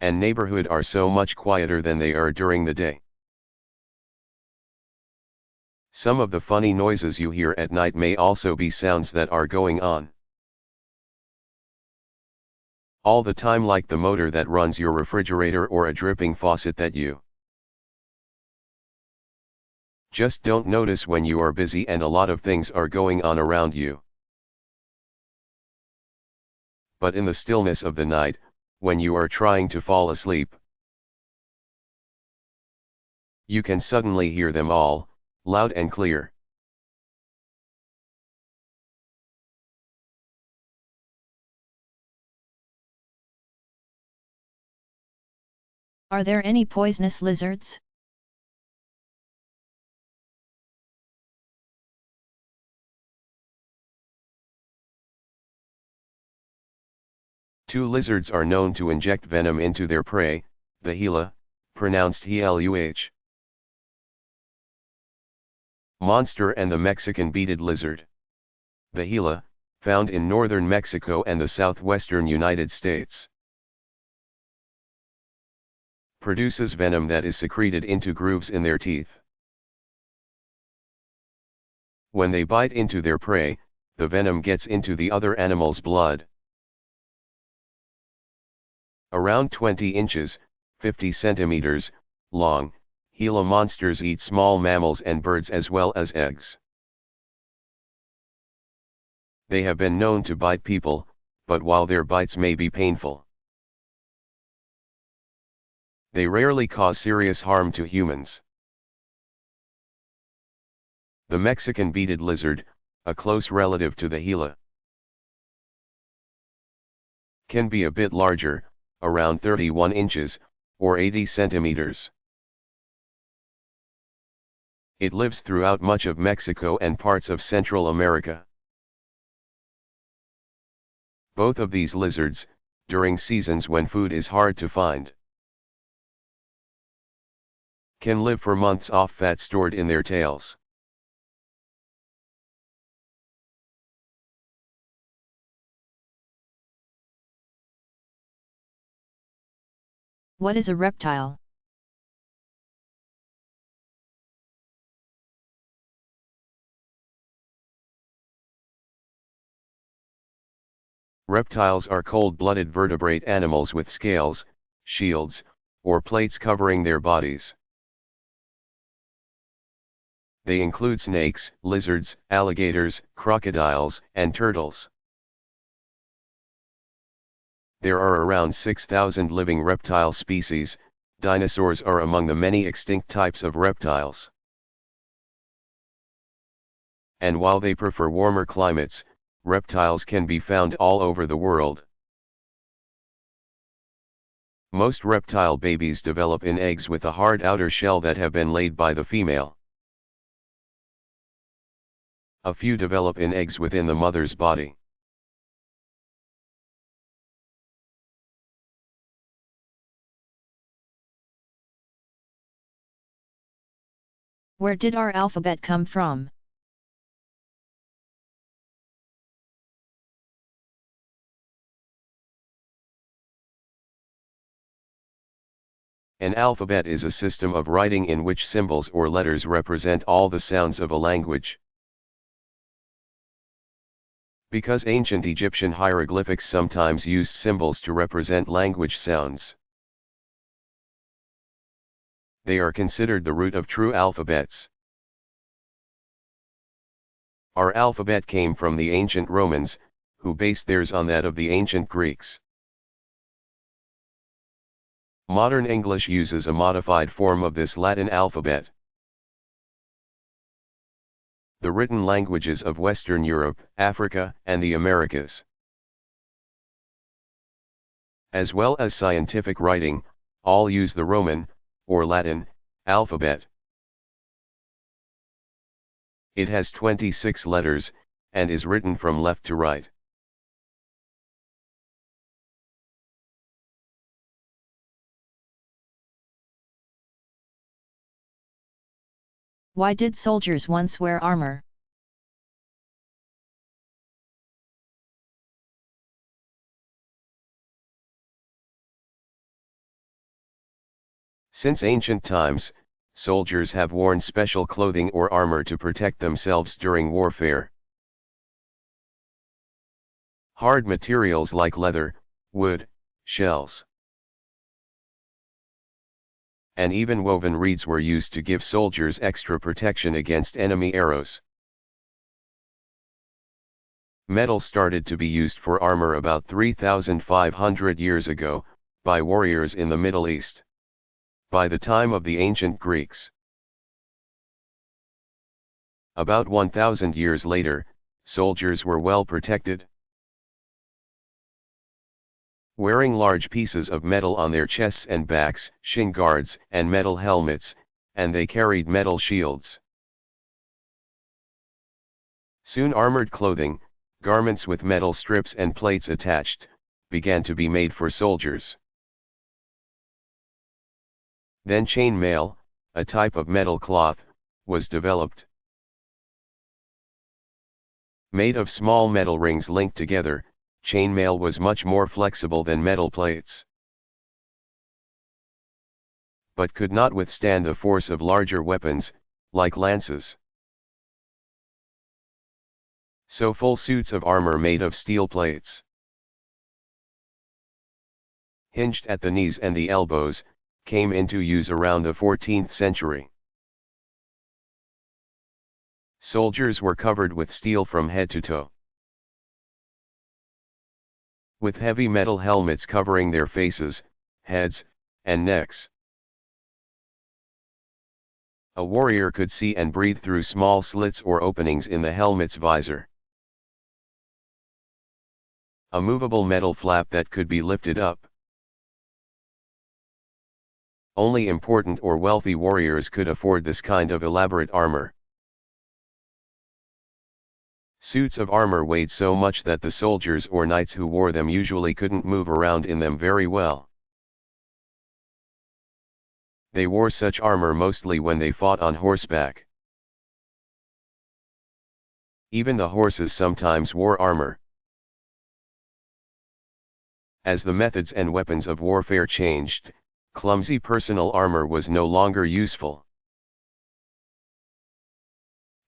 B: and neighborhood are so much quieter than they are during the day. Some of the funny noises you hear at night may also be sounds that are going on all the time, like the motor that runs your refrigerator or a dripping faucet that you just don't notice when you are busy and a lot of things are going on around you. But in the stillness of the night, when you are trying to fall asleep, you can suddenly hear them all, loud and clear.
A: Are there any poisonous lizards?
B: Two lizards are known to inject venom into their prey, the Gila, pronounced Heluh, monster, and the Mexican beaded lizard. The Gila, found in northern Mexico and the southwestern United States, produces venom that is secreted into grooves in their teeth. When they bite into their prey, the venom gets into the other animal's blood. Around 20 inches, 50 centimeters, long, Gila monsters eat small mammals and birds as well as eggs. They have been known to bite people, but while their bites may be painful, they rarely cause serious harm to humans. The Mexican beaded lizard, a close relative to the Gila, can be a bit larger, around 31 inches, or 80 centimeters. It lives throughout much of Mexico and parts of Central America. Both of these lizards, during seasons when food is hard to find, can live for months off fat stored in their tails.
A: What is a reptile?
B: Reptiles are cold-blooded vertebrate animals with scales, shields, or plates covering their bodies. They include snakes, lizards, alligators, crocodiles, and turtles. There are around 6,000 living reptile species. Dinosaurs are among the many extinct types of reptiles. And while they prefer warmer climates, reptiles can be found all over the world. Most reptile babies develop in eggs with a hard outer shell that have been laid by the female. A few develop in eggs within the mother's body.
A: Where did our alphabet come from?
B: An alphabet is a system of writing in which symbols or letters represent all the sounds of a language. Because ancient Egyptian hieroglyphics sometimes used symbols to represent language sounds, they are considered the root of true alphabets. Our alphabet came from the ancient Romans, who based theirs on that of the ancient Greeks. Modern English uses a modified form of this Latin alphabet. The written languages of Western Europe, Africa, and the Americas, as well as scientific writing, all use the Roman, or Latin, alphabet. It has 26 letters, and is written from left to right.
A: Why did soldiers once wear armor?
B: Since ancient times, soldiers have worn special clothing or armor to protect themselves during warfare. Hard materials like leather, wood, shells, and even woven reeds were used to give soldiers extra protection against enemy arrows. Metal started to be used for armor about 3,500 years ago, by warriors in the Middle East. By the time of the ancient Greeks, about 1,000 years later, soldiers were well protected, wearing large pieces of metal on their chests and backs, shin guards, and metal helmets, and they carried metal shields. Soon armored clothing, garments with metal strips and plates attached, began to be made for soldiers. Then chain mail, a type of metal cloth, was developed. Made of small metal rings linked together, chainmail was much more flexible than metal plates, but could not withstand the force of larger weapons, like lances. So full suits of armor made of steel plates, hinged at the knees and the elbows, came into use around the 14th century. Soldiers were covered with steel from head to toe, with heavy metal helmets covering their faces, heads, and necks. A warrior could see and breathe through small slits or openings in the helmet's visor. A movable metal flap that could be lifted up. Only important or wealthy warriors could afford this kind of elaborate armor. Suits of armor weighed so much that the soldiers or knights who wore them usually couldn't move around in them very well. They wore such armor mostly when they fought on horseback. Even the horses sometimes wore armor. As the methods and weapons of warfare changed, clumsy personal armor was no longer useful.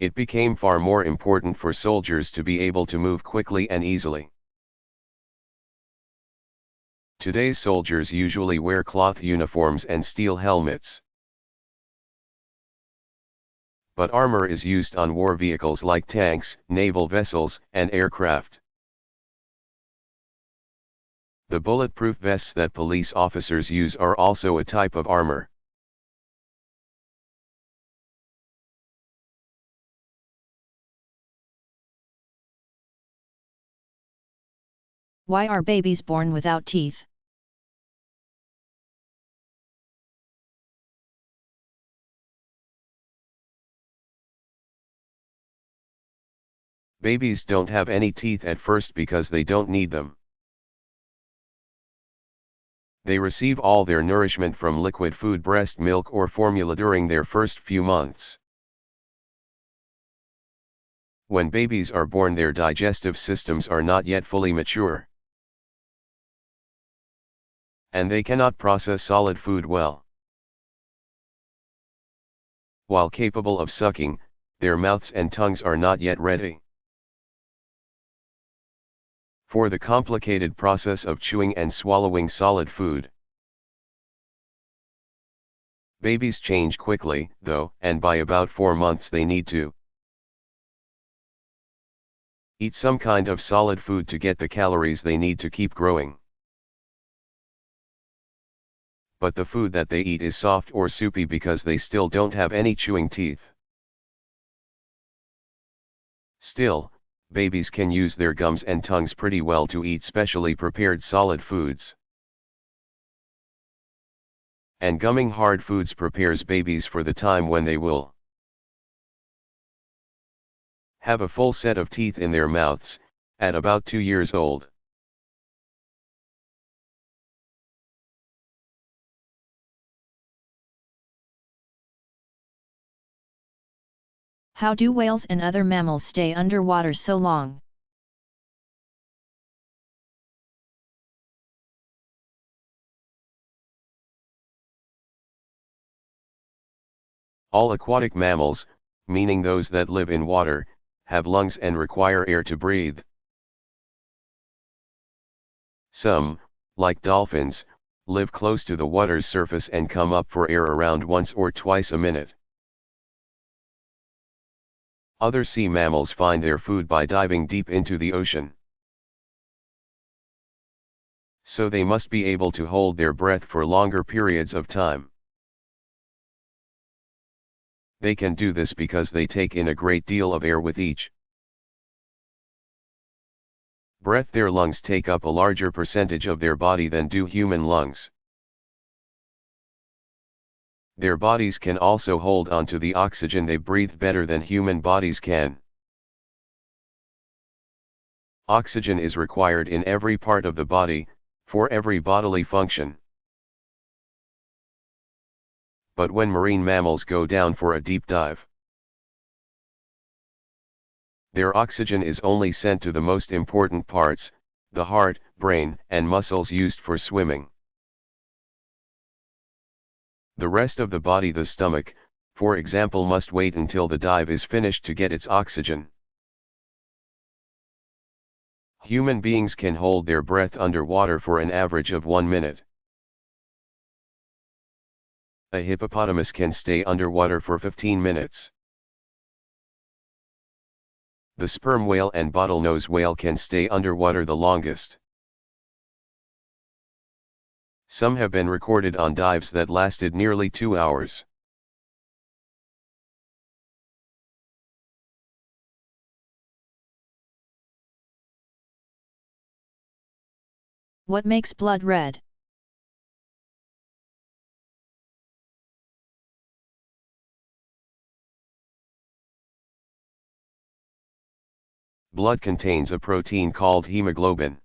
B: It became far more important for soldiers to be able to move quickly and easily. Today's soldiers usually wear cloth uniforms and steel helmets. But armor is used on war vehicles like tanks, naval vessels, and aircraft. The bulletproof vests that police officers use are also a type of armor.
A: Why are babies born without teeth?
B: Babies don't have any teeth at first because they don't need them. They receive all their nourishment from liquid food, breast milk or formula during their first few months. When babies are born, their digestive systems are not yet fully mature, and they cannot process solid food well. While capable of sucking, their mouths and tongues are not yet ready for the complicated process of chewing and swallowing solid food. Babies change quickly, though, and by about 4 months they need to eat some kind of solid food to get the calories they need to keep growing. But the food that they eat is soft or soupy because they still don't have any chewing teeth. Still, babies can use their gums and tongues pretty well to eat specially prepared solid foods. And gumming hard foods prepares babies for the time when they will have a full set of teeth in their mouths, at about 2 years old.
A: How do whales and other mammals stay underwater so long?
B: All aquatic mammals, meaning those that live in water, have lungs and require air to breathe. Some, like dolphins, live close to the water's surface and come up for air around once or twice a minute. Other sea mammals find their food by diving deep into the ocean. So they must be able to hold their breath for longer periods of time. They can do this because they take in a great deal of air with each breath. Their lungs take up a larger percentage of their body than do human lungs. Their bodies can also hold onto the oxygen they breathe better than human bodies can. Oxygen is required in every part of the body, for every bodily function. But when marine mammals go down for a deep dive, their oxygen is only sent to the most important parts, the heart, brain, and muscles used for swimming. The rest of the body, the stomach, for example, must wait until the dive is finished to get its oxygen. Human beings can hold their breath underwater for an average of 1 minute. A hippopotamus can stay underwater for 15 minutes. The sperm whale and bottlenose whale can stay underwater the longest. Some have been recorded on dives that lasted nearly 2 hours.
A: What makes blood red?
B: Blood contains a protein called hemoglobin.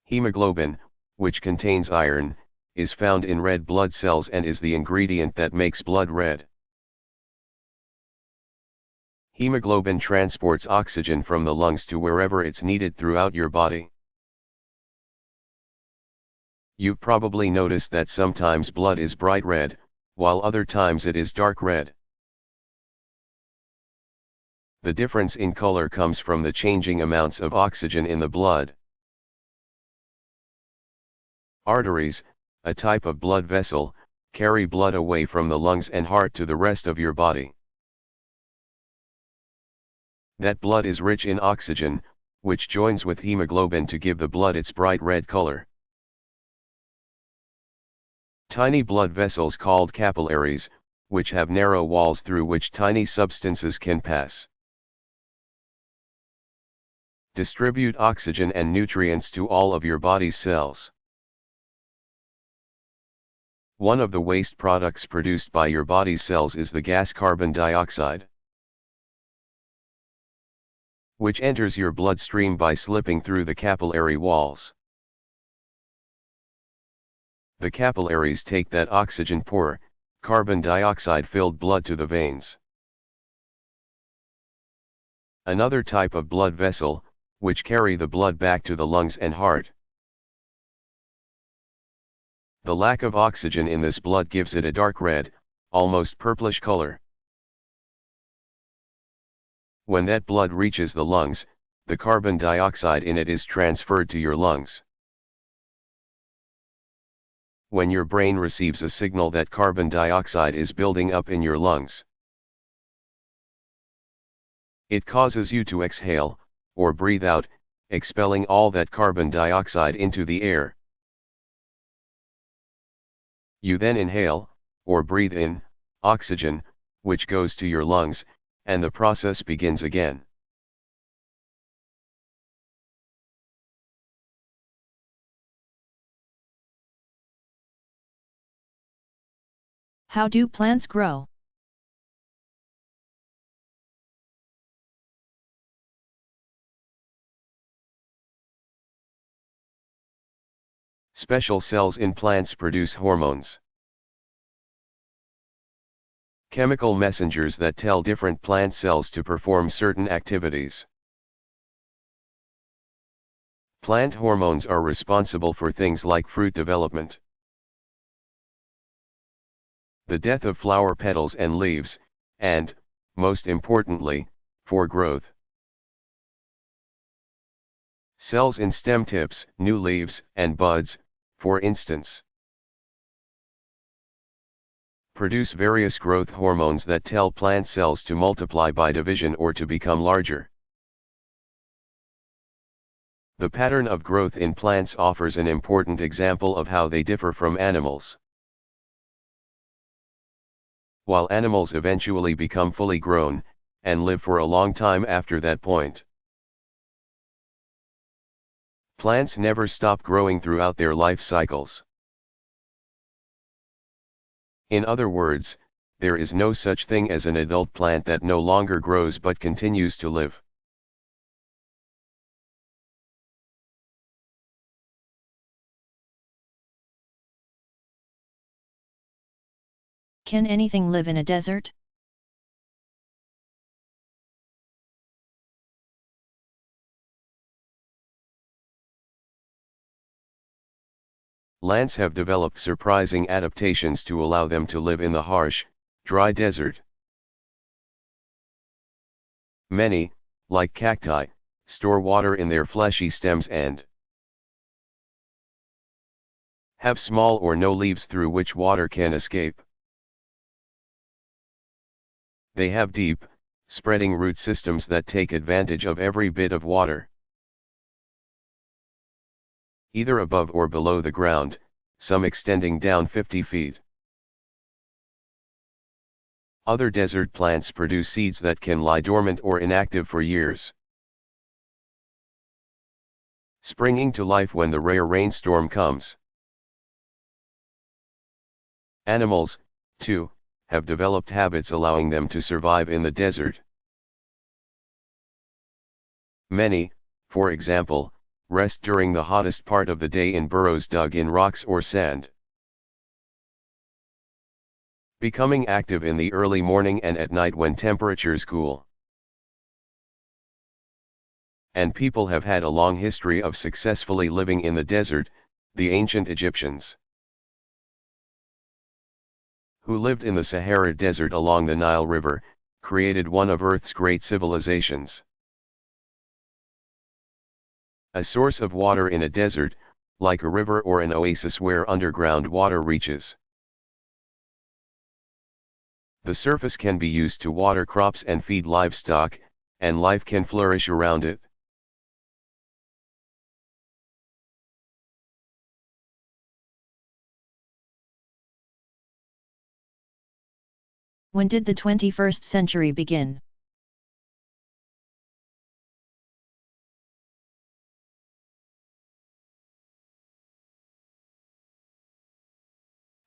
B: Hemoglobin, which contains iron, is found in red blood cells and is the ingredient that makes blood red. Hemoglobin transports oxygen from the lungs to wherever it's needed throughout your body. You've probably noticed that sometimes blood is bright red, while other times it is dark red. The difference in color comes from the changing amounts of oxygen in the blood. Arteries, a type of blood vessel, carry blood away from the lungs and heart to the rest of your body. That blood is rich in oxygen, which joins with hemoglobin to give the blood its bright red color. Tiny blood vessels called capillaries, which have narrow walls through which tiny substances can pass, distribute oxygen and nutrients to all of your body's cells. One of the waste products produced by your body's cells is the gas carbon dioxide, which enters your bloodstream by slipping through the capillary walls. The capillaries take that oxygen-poor, carbon dioxide-filled blood to the veins. Another type of blood vessel, which carry the blood back to the lungs and heart. The lack of oxygen in this blood gives it a dark red, almost purplish color. When that blood reaches the lungs, the carbon dioxide in it is transferred to your lungs. When your brain receives a signal that carbon dioxide is building up in your lungs, it causes you to exhale, or breathe out, expelling all that carbon dioxide into the air. You then inhale, or breathe in, oxygen, which goes to your lungs, and the process begins again.
A: How do plants grow?
B: Special cells in plants produce hormones, chemical messengers that tell different plant cells to perform certain activities. Plant hormones are responsible for things like fruit development, the death of flower petals and leaves, and, most importantly, for growth. Cells in stem tips, new leaves, and buds, for instance, produce various growth hormones that tell plant cells to multiply by division or to become larger. The pattern of growth in plants offers an important example of how they differ from animals. While animals eventually become fully grown, and live for a long time after that point, plants never stop growing throughout their life cycles. In other words, there is no such thing as an adult plant that no longer grows but continues to live.
A: Can anything live in a desert?
B: Plants have developed surprising adaptations to allow them to live in the harsh, dry desert. Many, like cacti, store water in their fleshy stems and have small or no leaves through which water can escape. They have deep, spreading root systems that take advantage of every bit of water, either above or below the ground, some extending down 50 feet. Other desert plants produce seeds that can lie dormant or inactive for years, springing to life when the rare rainstorm comes. Animals, too, have developed habits allowing them to survive in the desert. Many, for example, rest during the hottest part of the day in burrows dug in rocks or sand. Becoming active in the early morning and at night when temperatures cool. And people have had a long history of successfully living in the desert. The ancient Egyptians, who lived in the Sahara Desert along the Nile River, created one of Earth's great civilizations. A source of water in a desert, like a river or an oasis where underground water reaches. The surface can be used to water crops and feed livestock, and life can flourish around it.
A: When did the 21st century begin?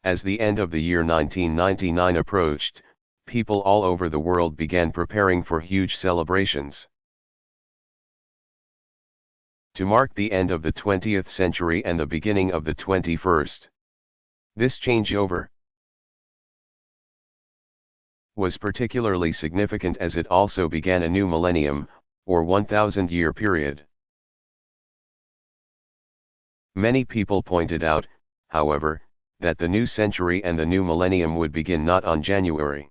B: As the end of the year 1999 approached, people all over the world began preparing for huge celebrations. To mark the end of the 20th century and the beginning of the 21st. This changeover was particularly significant as it also began a new millennium, or 1,000-year period. Many people pointed out, however, that the new century and the new millennium would begin not on January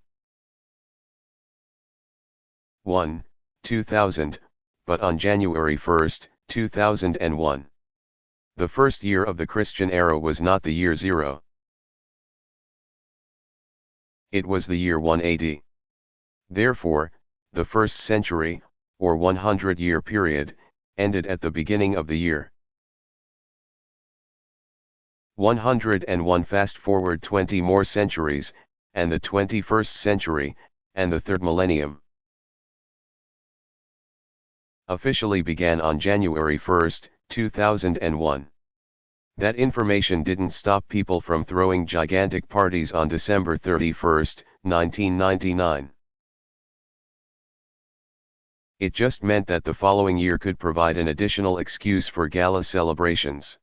B: 1, 2000, but on January 1, 2001. The first year of the Christian era was not the year 0. It was the year 1 AD. Therefore, the first century, or 100-year period, ended at the beginning of the year 101. Fast forward 20 more centuries, and the 21st century, and the third millennium officially began on January 1, 2001. That information didn't stop people from throwing gigantic parties on December 31, 1999. It just meant that the following year could provide an additional excuse for gala celebrations.